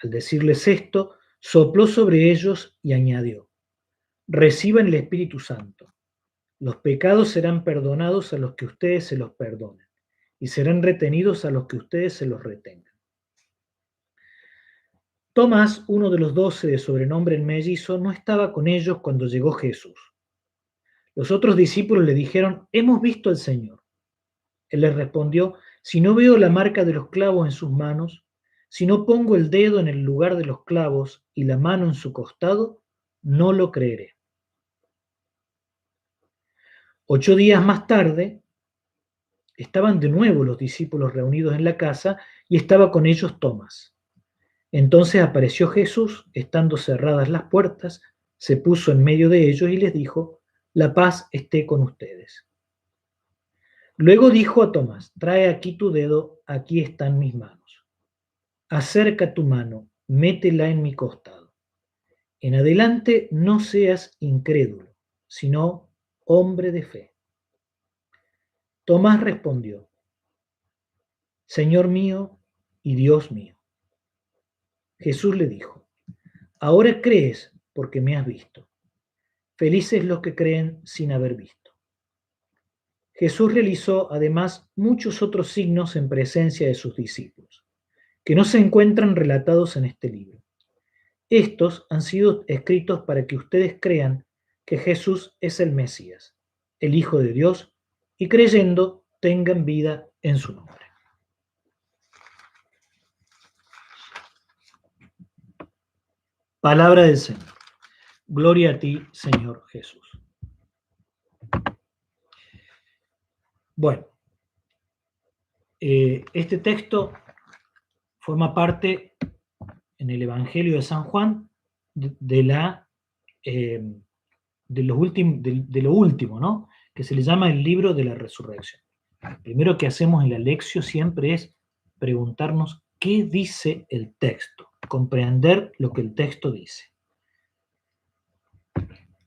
Al decirles esto, sopló sobre ellos y añadió: reciban el Espíritu Santo. Los pecados serán perdonados a los que ustedes se los perdonen, y serán retenidos a los que ustedes se los retengan. Tomás, uno de los 12 de sobrenombre el mellizo, no estaba con ellos cuando llegó Jesús. Los otros discípulos le dijeron: hemos visto al Señor. Él les respondió: si no veo la marca de los clavos en sus manos, si no pongo el dedo en el lugar de los clavos y la mano en su costado, no lo creeré. 8 días más tarde, estaban de nuevo los discípulos reunidos en la casa y estaba con ellos Tomás. Entonces apareció Jesús, estando cerradas las puertas, se puso en medio de ellos y les dijo: la paz esté con ustedes. Luego dijo a Tomás: trae aquí tu dedo, aquí están mis manos. Acerca tu mano, métela en mi costado. En adelante no seas incrédulo, sino hombre de fe. Tomás respondió: Señor mío y Dios mío. Jesús le dijo: ahora crees porque me has visto. Felices los que creen sin haber visto. Jesús realizó además muchos otros signos en presencia de sus discípulos, que no se encuentran relatados en este libro. Estos han sido escritos para que ustedes crean que Jesús es el Mesías, el Hijo de Dios, y creyendo tengan vida en su nombre. Palabra del Señor. Gloria a ti, Señor Jesús. Bueno, este texto forma parte en el Evangelio de San Juan de lo último, ¿no? Que se le llama el libro de la resurrección. Lo primero que hacemos en la lección siempre es preguntarnos qué dice el texto, comprender lo que el texto dice.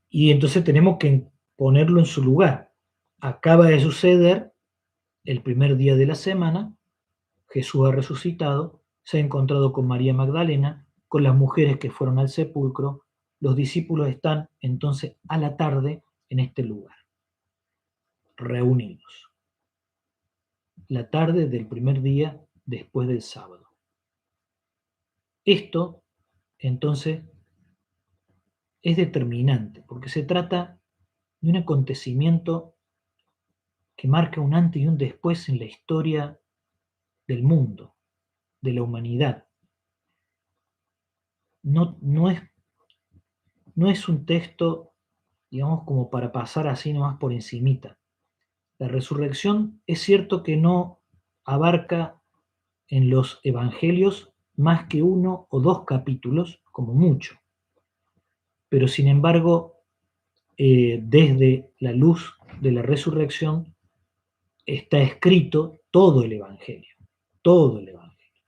Y entonces tenemos que ponerlo en su lugar. Acaba de suceder el primer día de la semana, Jesús ha resucitado, se ha encontrado con María Magdalena, con las mujeres que fueron al sepulcro. Los discípulos están entonces a la tarde en este lugar, reunidos. La tarde del primer día después del sábado. Esto, entonces, es determinante, porque se trata de un acontecimiento que marca un antes y un después en la historia del mundo, de la humanidad. No es un texto, digamos, como para pasar así nomás por encimita. La resurrección es cierto que no abarca en los evangelios más que 1 o 2 capítulos, como mucho. Pero sin embargo, desde la luz de la resurrección está escrito todo el evangelio, todo el evangelio,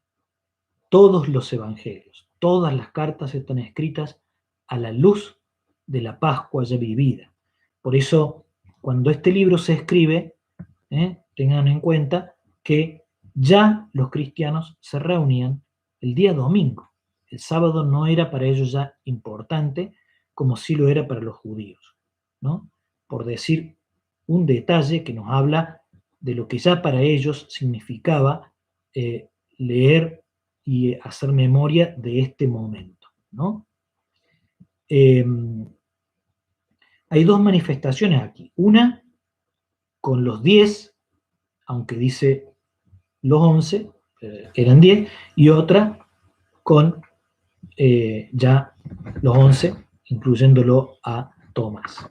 todos los evangelios, todas las cartas están escritas a la luz de la Pascua ya vivida. Por eso, cuando este libro se escribe, tengan en cuenta que ya los cristianos se reunían el día domingo. El sábado no era para ellos ya importante, como sí lo era para los judíos, ¿no? Por decir un detalle que nos habla de lo que ya para ellos significaba leer y hacer memoria de este momento, ¿no? Hay 2 manifestaciones aquí. Una con los 10, aunque dice los 11, eran 10, y otra con ya los 11, incluyéndolo a Tomás.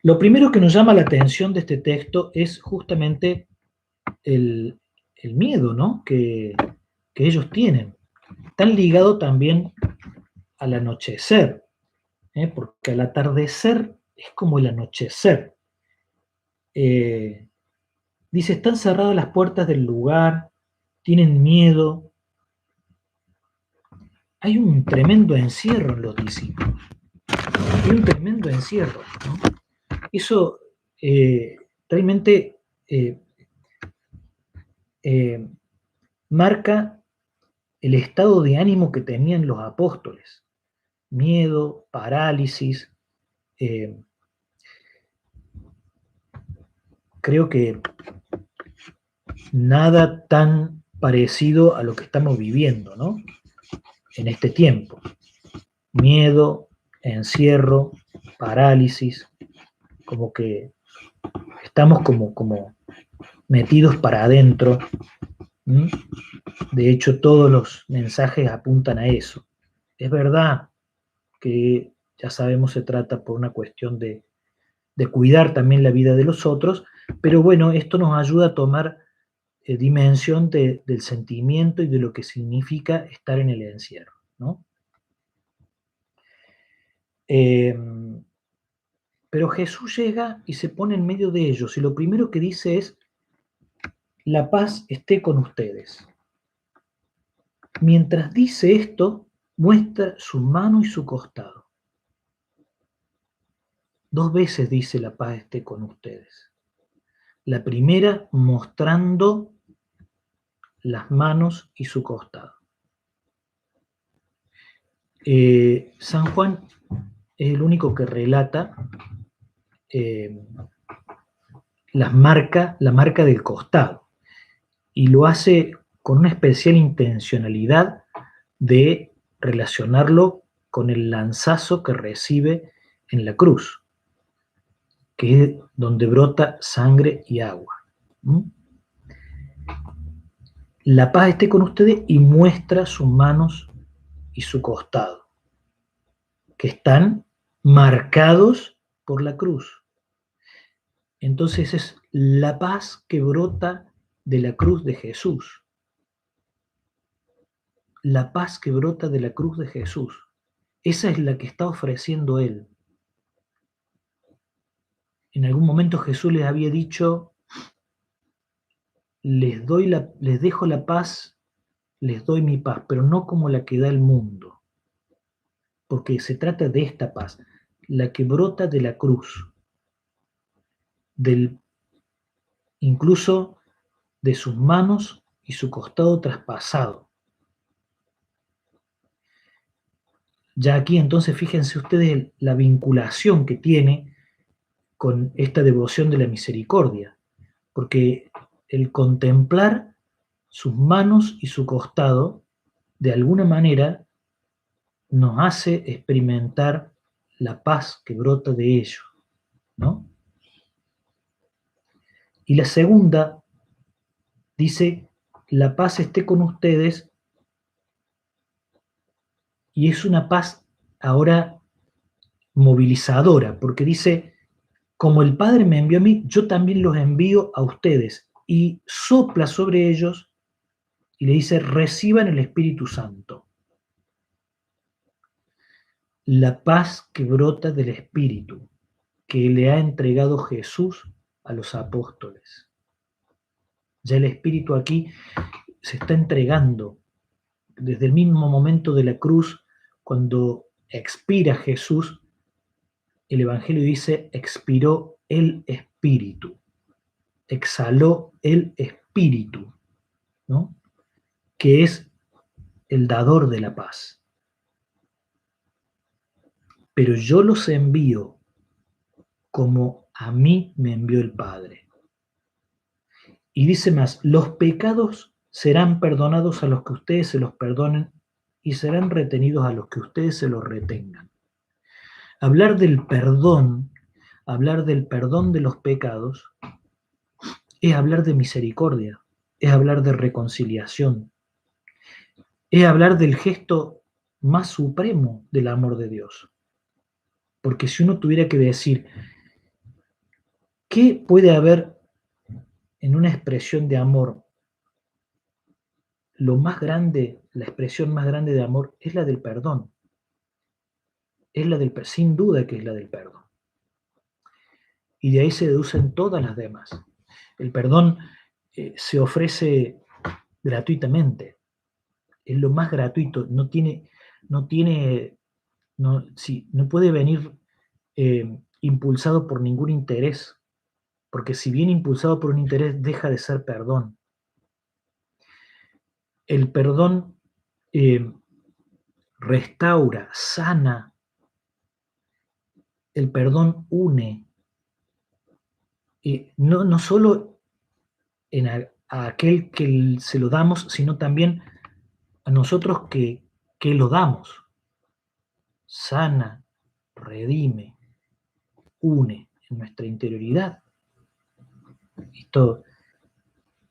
Lo primero que nos llama la atención de este texto es justamente el miedo, ¿no? que ellos tienen. Están ligados también al anochecer, porque al atardecer es como el anochecer. Dice, están cerradas las puertas del lugar, tienen miedo. Hay un tremendo encierro en los discípulos, hay un tremendo encierro, ¿no? Eso realmente eh, eh, marca el estado de ánimo que tenían los apóstoles. Miedo, parálisis. eh, Creo que nada tan parecido a lo que estamos viviendo, ¿no? En este tiempo. Miedo, encierro, parálisis, como que estamos como metidos para adentro. ¿Mm? De hecho, todos los mensajes apuntan a eso. Es verdad que ya sabemos se trata por una cuestión de cuidar también la vida de los otros, pero bueno, esto nos ayuda a tomar dimensión del sentimiento y de lo que significa estar en el encierro, ¿no? Eh, pero Jesús llega y se pone en medio de ellos y lo primero que dice es, la paz esté con ustedes. Mientras dice esto, muestra su mano y su costado. Dos veces dice la paz esté con ustedes. La primera mostrando las manos y su costado. San Juan es el único que relata eh, la marca del costado y lo hace con una especial intencionalidad de relacionarlo con el lanzazo que recibe en la cruz, que es donde brota sangre y agua. ¿Mm? La paz esté con ustedes y muestra sus manos y su costado, que están marcados por la cruz. Entonces es la paz que brota de la cruz de Jesús. La paz que brota de la cruz de Jesús. Esa es la que está ofreciendo Él. En algún momento Jesús les había dicho, les dejo la paz, les doy mi paz, pero no como la que da el mundo, porque se trata de esta paz, la que brota de la cruz, del, incluso de sus manos y su costado traspasado. Ya aquí entonces fíjense ustedes la vinculación que tiene con esta devoción de la misericordia, porque el contemplar sus manos y su costado, de alguna manera, nos hace experimentar la paz que brota de ello, ¿no? Y la segunda dice, la paz esté con ustedes, y es una paz ahora movilizadora, porque dice, como el Padre me envió a mí, yo también los envío a ustedes, y sopla sobre ellos y le dice, reciban el Espíritu Santo. La paz que brota del Espíritu, que le ha entregado Jesús a los apóstoles. Ya el Espíritu aquí se está entregando desde el mismo momento de la cruz, cuando expira Jesús, el Evangelio dice, expiró el Espíritu, exhaló el Espíritu, ¿no? Que es el dador de la paz. Pero yo los envío como a mí me envió el Padre. Y dice más, los pecados serán perdonados a los que ustedes se los perdonen y serán retenidos a los que ustedes se los retengan. Hablar del perdón de los pecados, es hablar de misericordia, es hablar de reconciliación, es hablar del gesto más supremo del amor de Dios. Porque si uno tuviera que decir, ¿Qué puede haber en una expresión de amor? Lo más grande, la expresión más grande de amor es la del perdón. Sin duda que es la del perdón. Y de ahí se deducen todas las demás. El perdón se ofrece gratuitamente. Es lo más gratuito. No puede venir impulsado por ningún interés. Porque si viene impulsado por un interés, deja de ser perdón. El perdón restaura, sana. El perdón une. No solo a aquel que se lo damos, sino también a nosotros que lo damos. Sana, redime, une en nuestra interioridad.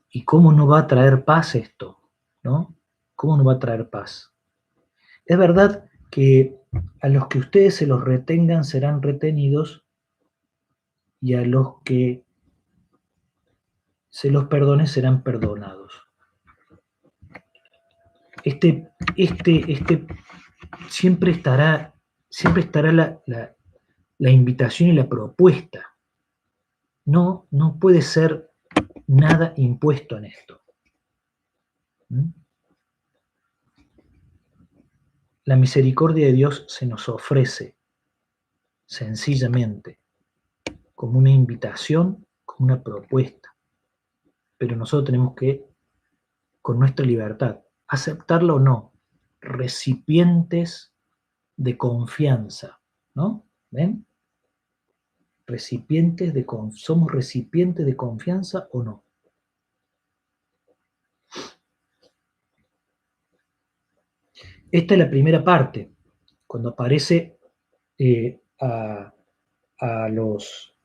¿Y cómo no va a traer paz esto? ¿No? ¿Cómo no va a traer paz? Es verdad que a los que ustedes se los retengan serán retenidos, y a los que se los perdone serán perdonados. Siempre estará la invitación y la propuesta. No puede ser nada impuesto en esto. La misericordia de Dios se nos ofrece sencillamente como una invitación, como una propuesta. Pero nosotros tenemos que, con nuestra libertad, aceptarla o no, recipientes de confianza, ¿no? ¿Ven? ¿Somos recipientes de confianza o no? Esta es la primera parte, cuando aparece a los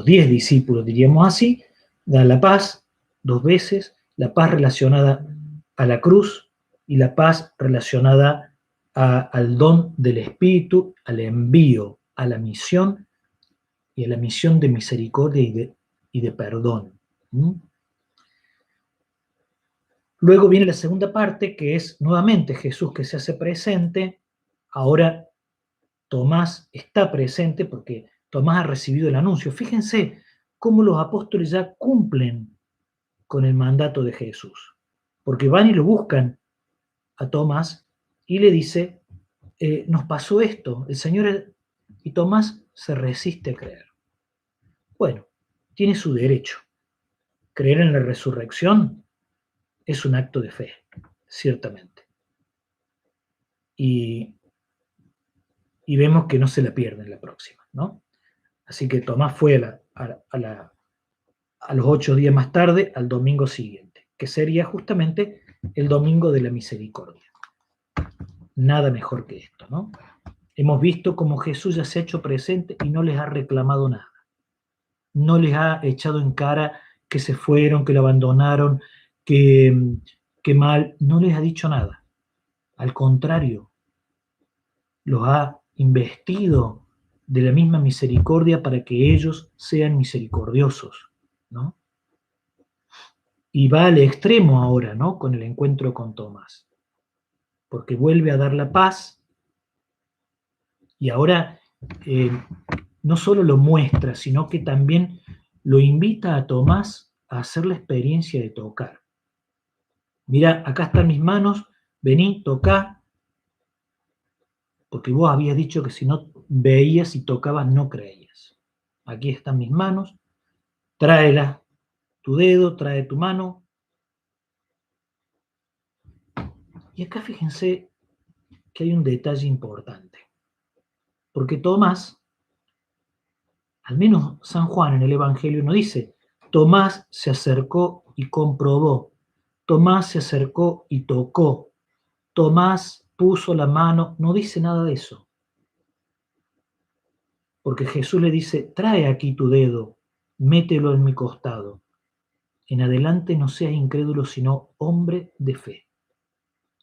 10 discípulos, diríamos así, da la paz 2 veces, la paz relacionada a la cruz y la paz relacionada al don del Espíritu, al envío, a la misión y a la misión de misericordia y de perdón. Luego viene la segunda parte, que es nuevamente Jesús que se hace presente. Ahora Tomás está presente porque Tomás ha recibido el anuncio. Fíjense cómo los apóstoles ya cumplen con el mandato de Jesús, porque van y lo buscan a Tomás y le dice, nos pasó esto, el Señor, y Tomás se resiste a creer. Bueno, tiene su derecho. Creer en la resurrección es un acto de fe, ciertamente. Y vemos que no se la pierde en la próxima, ¿no? Así que Tomás fue a los 8 días más tarde, al domingo siguiente, que sería justamente el domingo de la misericordia. Nada mejor que esto, ¿no? Hemos visto cómo Jesús ya se ha hecho presente y no les ha reclamado nada. No les ha echado en cara que se fueron, que lo abandonaron, que mal. No les ha dicho nada. Al contrario, los ha investido de la misma misericordia para que ellos sean misericordiosos, ¿no? Y va al extremo ahora, ¿no? Con el encuentro con Tomás, porque vuelve a dar la paz y ahora no solo lo muestra, sino que también lo invita a Tomás a hacer la experiencia de tocar. Mira, acá están mis manos, vení, tocá, porque vos habías dicho que si no veías y tocabas no creías. Aquí están mis manos, tráela tu dedo, trae tu mano. Y acá fíjense que hay un detalle importante, porque Tomás, al menos San Juan en el Evangelio no dice, Tomás se acercó y comprobó, Tomás se acercó y tocó, Tomás puso la mano, no dice nada de eso. Porque Jesús le dice, trae aquí tu dedo, mételo en mi costado. En adelante no seas incrédulo, sino hombre de fe.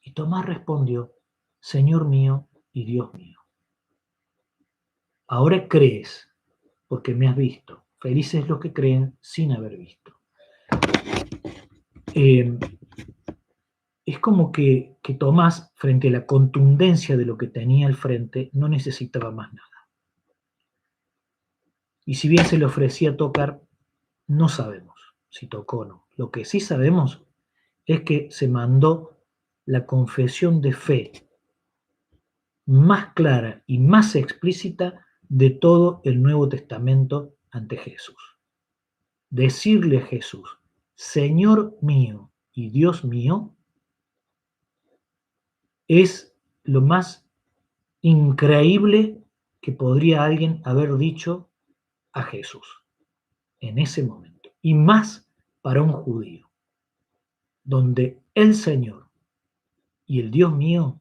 Y Tomás respondió, Señor mío y Dios mío. Ahora crees, porque me has visto. felices los que creen sin haber visto. Es como que Tomás, frente a la contundencia de lo que tenía al frente, no necesitaba más nada. Y si bien se le ofrecía tocar, no sabemos si tocó o no. Lo que sí sabemos es que se mandó la confesión de fe más clara y más explícita de todo el Nuevo Testamento ante Jesús. Decirle a Jesús, Señor mío y Dios mío, es lo más increíble que podría alguien haber dicho a Jesús en ese momento. Y más para un judío, donde el Señor y el Dios mío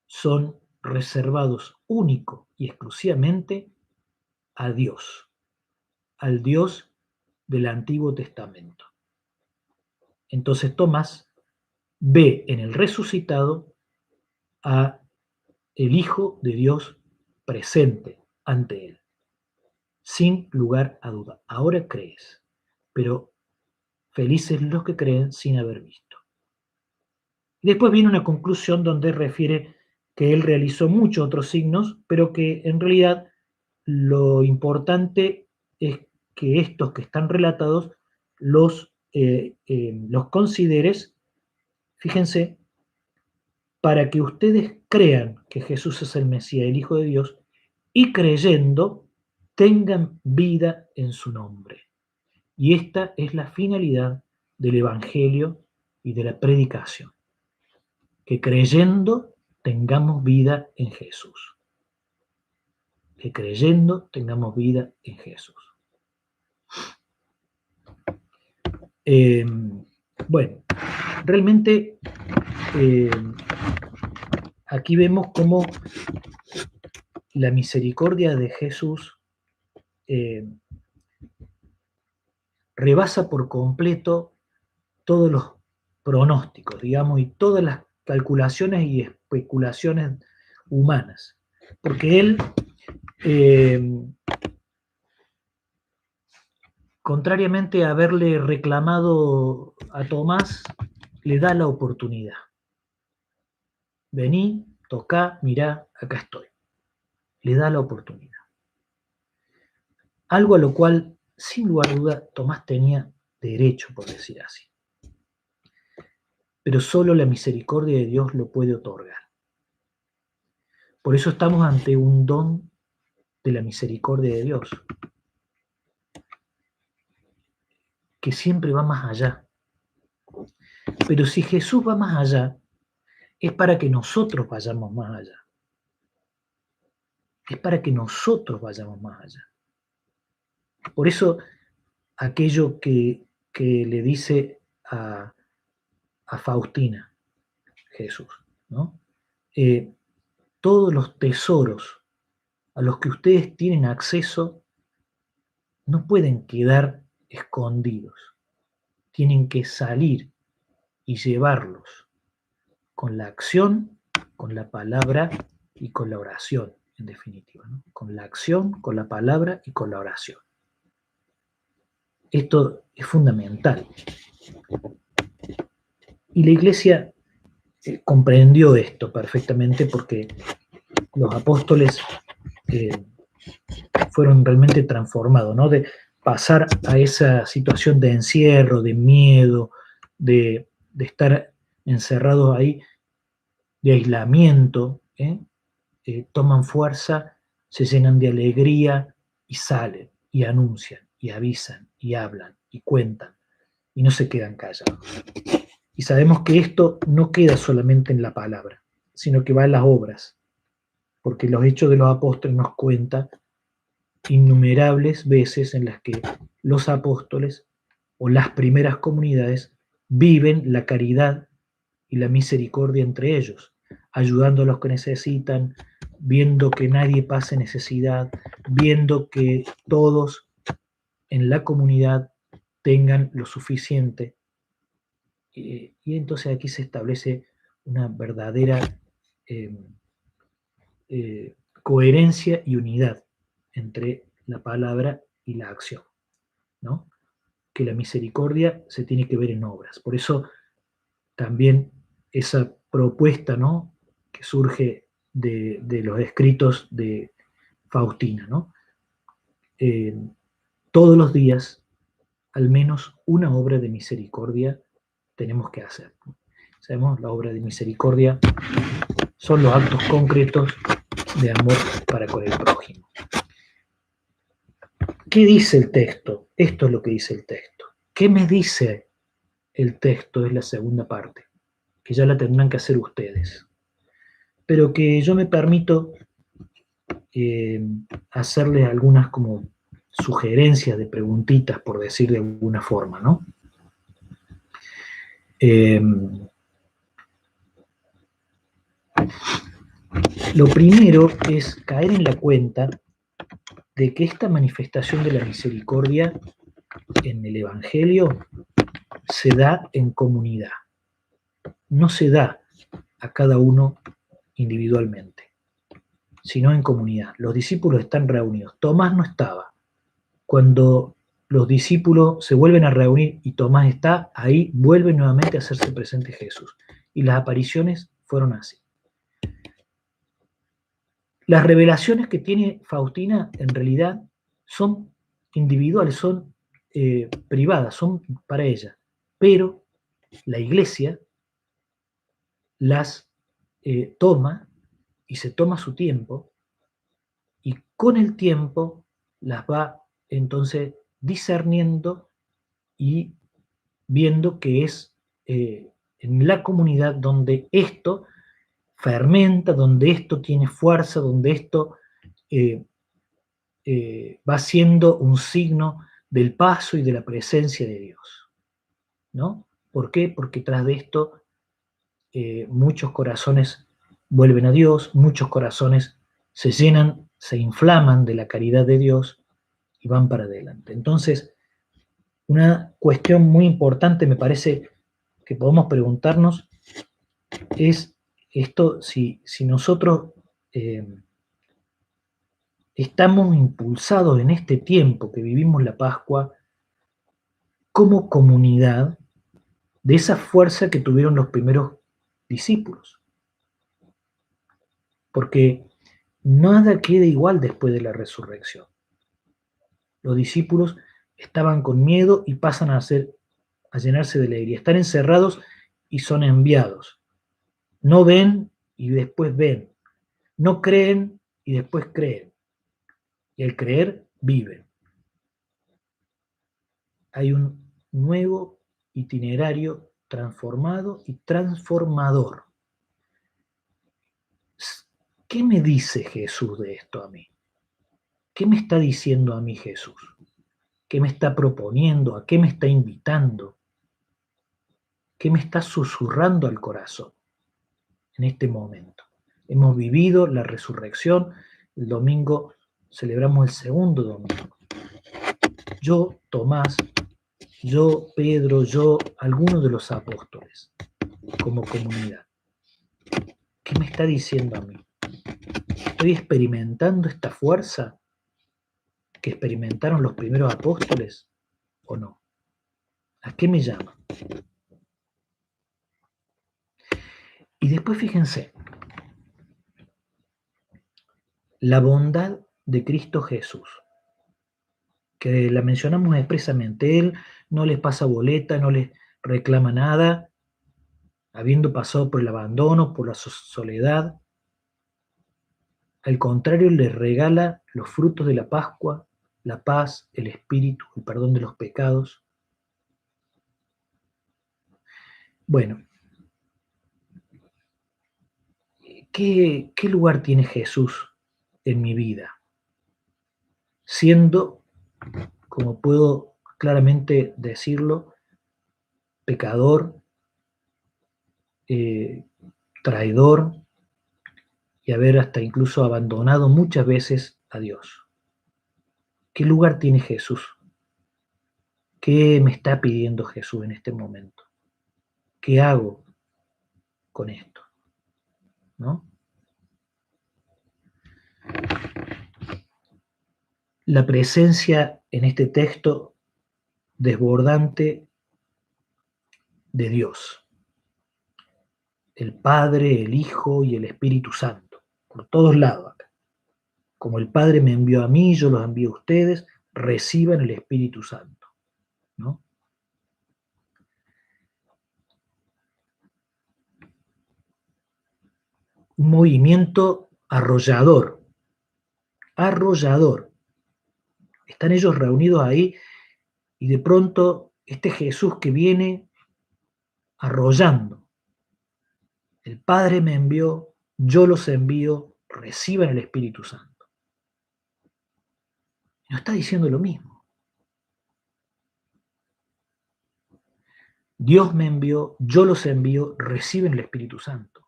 son reservados único y exclusivamente a Dios, al Dios del Antiguo Testamento. Entonces Tomás ve en el resucitado a el Hijo de Dios presente ante él, sin lugar a duda. Ahora crees, pero felices los que creen sin haber visto. Y después viene una conclusión donde refiere que él realizó muchos otros signos, pero que en realidad lo importante es que estos que están relatados los consideres, fíjense, para que ustedes crean que Jesús es el Mesías, el Hijo de Dios, y creyendo tengan vida en su nombre. Y esta es la finalidad del Evangelio y de la predicación, que creyendo tengamos vida en Jesús. Que creyendo tengamos vida en Jesús. Bueno, realmente aquí vemos cómo la misericordia de Jesús rebasa por completo todos los pronósticos, digamos, y todas las calculaciones y especulaciones humanas. Porque él, contrariamente a haberle reclamado a Tomás, le da la oportunidad. Vení, tocá, mirá, acá estoy. Le da la oportunidad. Algo a lo cual, sin lugar a duda, Tomás tenía derecho, por decir así. Pero solo la misericordia de Dios lo puede otorgar. Por eso estamos ante un don de la misericordia de Dios, que siempre va más allá. Pero si Jesús va más allá, es para que nosotros vayamos más allá. Es para que nosotros vayamos más allá. Por eso, aquello que le dice a Faustina, Jesús, ¿no? Todos los tesoros a los que ustedes tienen acceso no pueden quedar escondidos. Tienen que salir y llevarlos con la acción, con la palabra y con la oración, en definitiva, ¿no? Con la acción, con la palabra y con la oración. Esto es fundamental. Y la Iglesia comprendió esto perfectamente porque los apóstoles fueron realmente transformados, ¿no? De pasar a esa situación de encierro, de miedo, de estar encerrados ahí, de aislamiento, toman fuerza, se llenan de alegría y salen y anuncian y avisan y hablan y cuentan y no se quedan callados. Y sabemos que esto no queda solamente en la palabra, sino que va en las obras, porque los Hechos de los Apóstoles nos cuentan innumerables veces en las que los apóstoles o las primeras comunidades viven la caridad y la misericordia entre ellos, ayudando a los que necesitan, viendo que nadie pase necesidad, viendo que todos en la comunidad tengan lo suficiente. Y entonces aquí se establece una verdadera coherencia y unidad entre la palabra y la acción, ¿no? Que la misericordia se tiene que ver en obras. Por eso también esa propuesta, ¿no?, que surge de los escritos de Faustina, ¿no? Eh, Todos los días, al menos una obra de misericordia tenemos que hacer. Sabemos, la obra de misericordia son los actos concretos de amor para con el prójimo. ¿Qué dice el texto? Esto es lo que dice el texto. ¿Qué me dice el texto? Es la segunda parte, que ya la tendrán que hacer ustedes, pero que yo me permito hacerles algunas como sugerencias de preguntitas, por decir de alguna forma, ¿no? Lo primero es caer en la cuenta de que esta manifestación de la misericordia en el Evangelio se da en comunidad, no se da a cada uno individualmente, sino en comunidad. Los discípulos están reunidos. Tomás no estaba. Cuando los discípulos se vuelven a reunir y Tomás está, ahí vuelve nuevamente a hacerse presente Jesús. Y las apariciones fueron así. Las revelaciones que tiene Faustina en realidad son individuales, son privadas, son para ella. Pero la Iglesia las toma y se toma su tiempo, y con el tiempo las va entonces discerniendo y viendo que es en la comunidad donde esto fermenta, donde esto tiene fuerza, donde esto eh, va siendo un signo del paso y de la presencia de Dios, ¿no? ¿Por qué? Porque tras de esto muchos corazones vuelven a Dios, muchos corazones se llenan, se inflaman de la caridad de Dios y van para adelante. Entonces, una cuestión muy importante me parece que podemos preguntarnos es esto, si nosotros eh, estamos impulsados en este tiempo que vivimos la Pascua como comunidad de esa fuerza que tuvieron los primeros discípulos. Porque nada queda igual después de la resurrección. Los discípulos estaban con miedo y pasan a llenarse de alegría. Están encerrados y son enviados. No ven y después ven. No creen y después creen. Y al creer, viven. Hay un nuevo itinerario transformado y transformador. ¿Qué me dice Jesús de esto a mí? ¿Qué me está diciendo a mí Jesús? ¿Qué me está proponiendo? ¿A qué me está invitando? ¿Qué me está susurrando al corazón en este momento? Hemos vivido la resurrección, el domingo celebramos el segundo domingo. Yo, Tomás, yo, Pedro, yo, algunos de los apóstoles, como comunidad. ¿Qué me está diciendo a mí? ¿Estoy experimentando esta fuerza que experimentaron los primeros apóstoles o no? ¿A qué me llama? Y después fíjense, la bondad de Cristo Jesús, que la mencionamos expresamente. Él no les pasa boleta, no les reclama nada, habiendo pasado por el abandono, por la soledad. Al contrario, les regala los frutos de la Pascua, la paz, el espíritu, el perdón de los pecados. Bueno, ¿qué lugar tiene Jesús en mi vida? Siendo, como puedo claramente decirlo, pecador, traidor, y haber hasta incluso abandonado muchas veces a Dios. ¿Qué lugar tiene Jesús? ¿Qué me está pidiendo Jesús en este momento? ¿Qué hago con esto? ¿No? La presencia en este texto desbordante de Dios, el Padre, el Hijo y el Espíritu Santo, por todos lados acá. Como el Padre me envió a mí, yo los envío a ustedes, reciban el Espíritu Santo, ¿no? Un movimiento arrollador, arrollador. Están ellos reunidos ahí y de pronto este Jesús que viene arrollando. El Padre me envió, yo los envío, reciban el Espíritu Santo. No está diciendo lo mismo. Dios me envió, yo los envío, reciben el Espíritu Santo.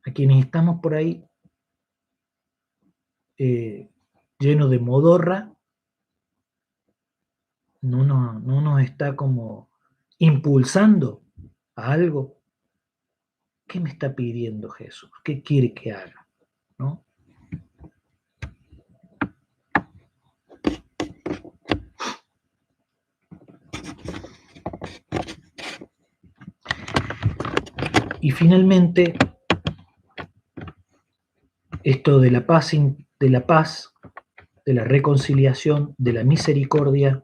A quienes estamos por ahí llenos de modorra, no nos está como impulsando a algo. ¿Qué me está pidiendo Jesús? ¿Qué quiere que haga? ¿No? Y finalmente, esto de la paz, de la reconciliación, de la misericordia,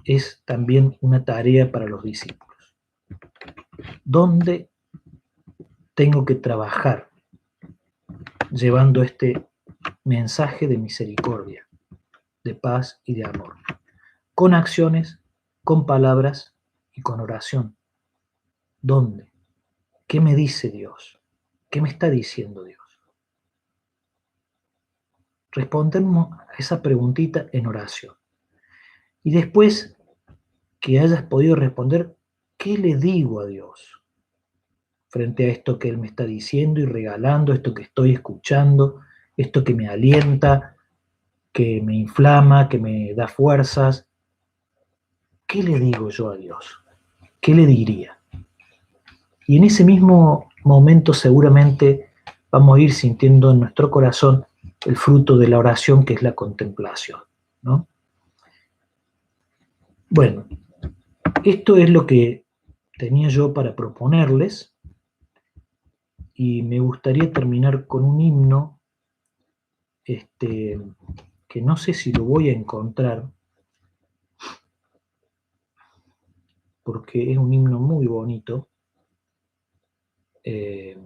es también una tarea para los discípulos. ¿Dónde tengo que trabajar llevando este mensaje de misericordia, de paz y de amor? Con acciones, con palabras y con oración. ¿Dónde? ¿Qué me dice Dios? ¿Qué me está diciendo Dios? Respondemos a esa preguntita en oración. Y después que hayas podido responder, ¿qué le digo a Dios frente a esto que Él me está diciendo y regalando, esto que estoy escuchando, esto que me alienta, que me inflama, que me da fuerzas? ¿Qué le digo yo a Dios? ¿Qué le diría? Y en ese mismo momento seguramente vamos a ir sintiendo en nuestro corazón el fruto de la oración, que es la contemplación, ¿no? Bueno, esto es lo que tenía yo para proponerles y me gustaría terminar con un himno que no sé si lo voy a encontrar porque es un himno muy bonito, que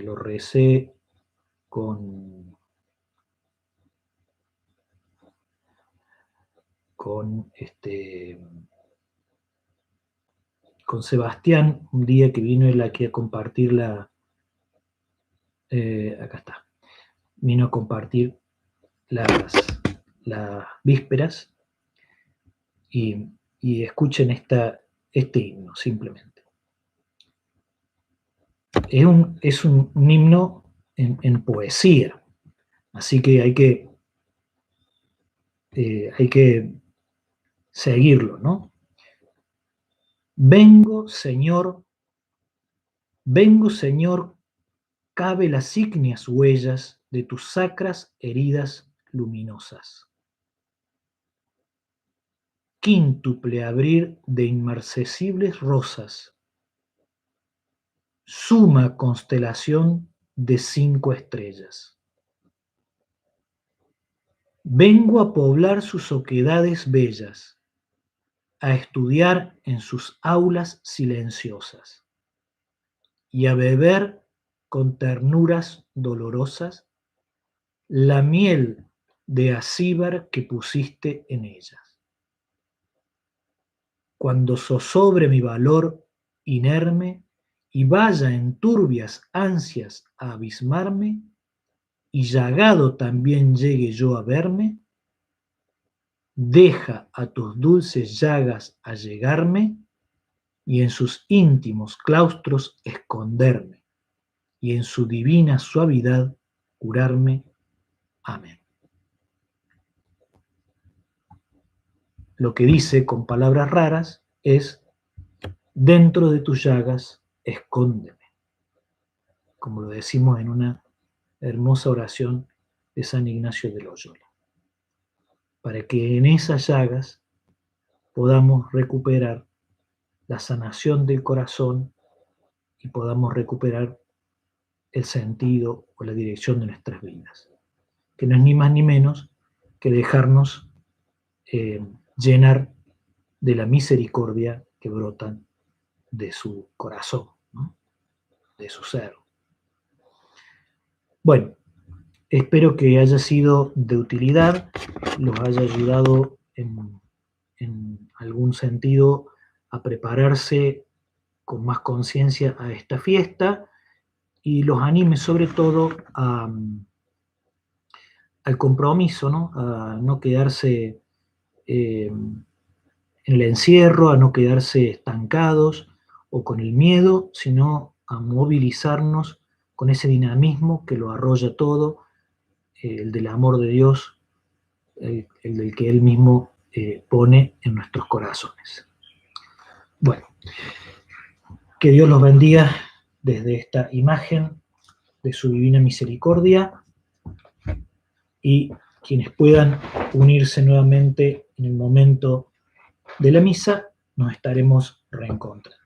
lo recé con con con Sebastián, un día que vino él aquí a compartir acá está, vino a compartir las vísperas y escuchen este himno simplemente. Es un himno en poesía, así que hay que seguirlo, ¿no? Vengo, Señor, cabe las ígneas huellas de tus sacras heridas luminosas. Quíntuple abrir de inmarcesibles rosas, suma constelación de 5 estrellas. Vengo a poblar sus oquedades bellas, a estudiar en sus aulas silenciosas y a beber con ternuras dolorosas la miel de acíbar que pusiste en ellas. Cuando zozobre mi valor inerme y vaya en turbias ansias a abismarme, y llagado también llegue yo a verme, deja a tus dulces llagas allegarme y en sus íntimos claustros esconderme, y en su divina suavidad curarme. Amén. Lo que dice con palabras raras es: dentro de tus llagas, escóndeme, como lo decimos en una hermosa oración de San Ignacio de Loyola. para que en esas llagas podamos recuperar la sanación del corazón y podamos recuperar el sentido o la dirección de nuestras vidas, que no es ni más ni menos que dejarnos llenar de la misericordia que brotan de su corazón, ¿no? De su ser. Bueno, espero que haya sido de utilidad, los haya ayudado en algún sentido a prepararse con más conciencia a esta fiesta y los anime sobre todo al compromiso, ¿no? A no quedarse en el encierro, a no quedarse estancados o con el miedo, sino a movilizarnos con ese dinamismo que lo arrolla todo, el del amor de Dios, el del que Él mismo pone en nuestros corazones. Bueno, que Dios los bendiga desde esta imagen de su divina misericordia y quienes puedan unirse nuevamente en el momento de la misa, nos estaremos reencontrando.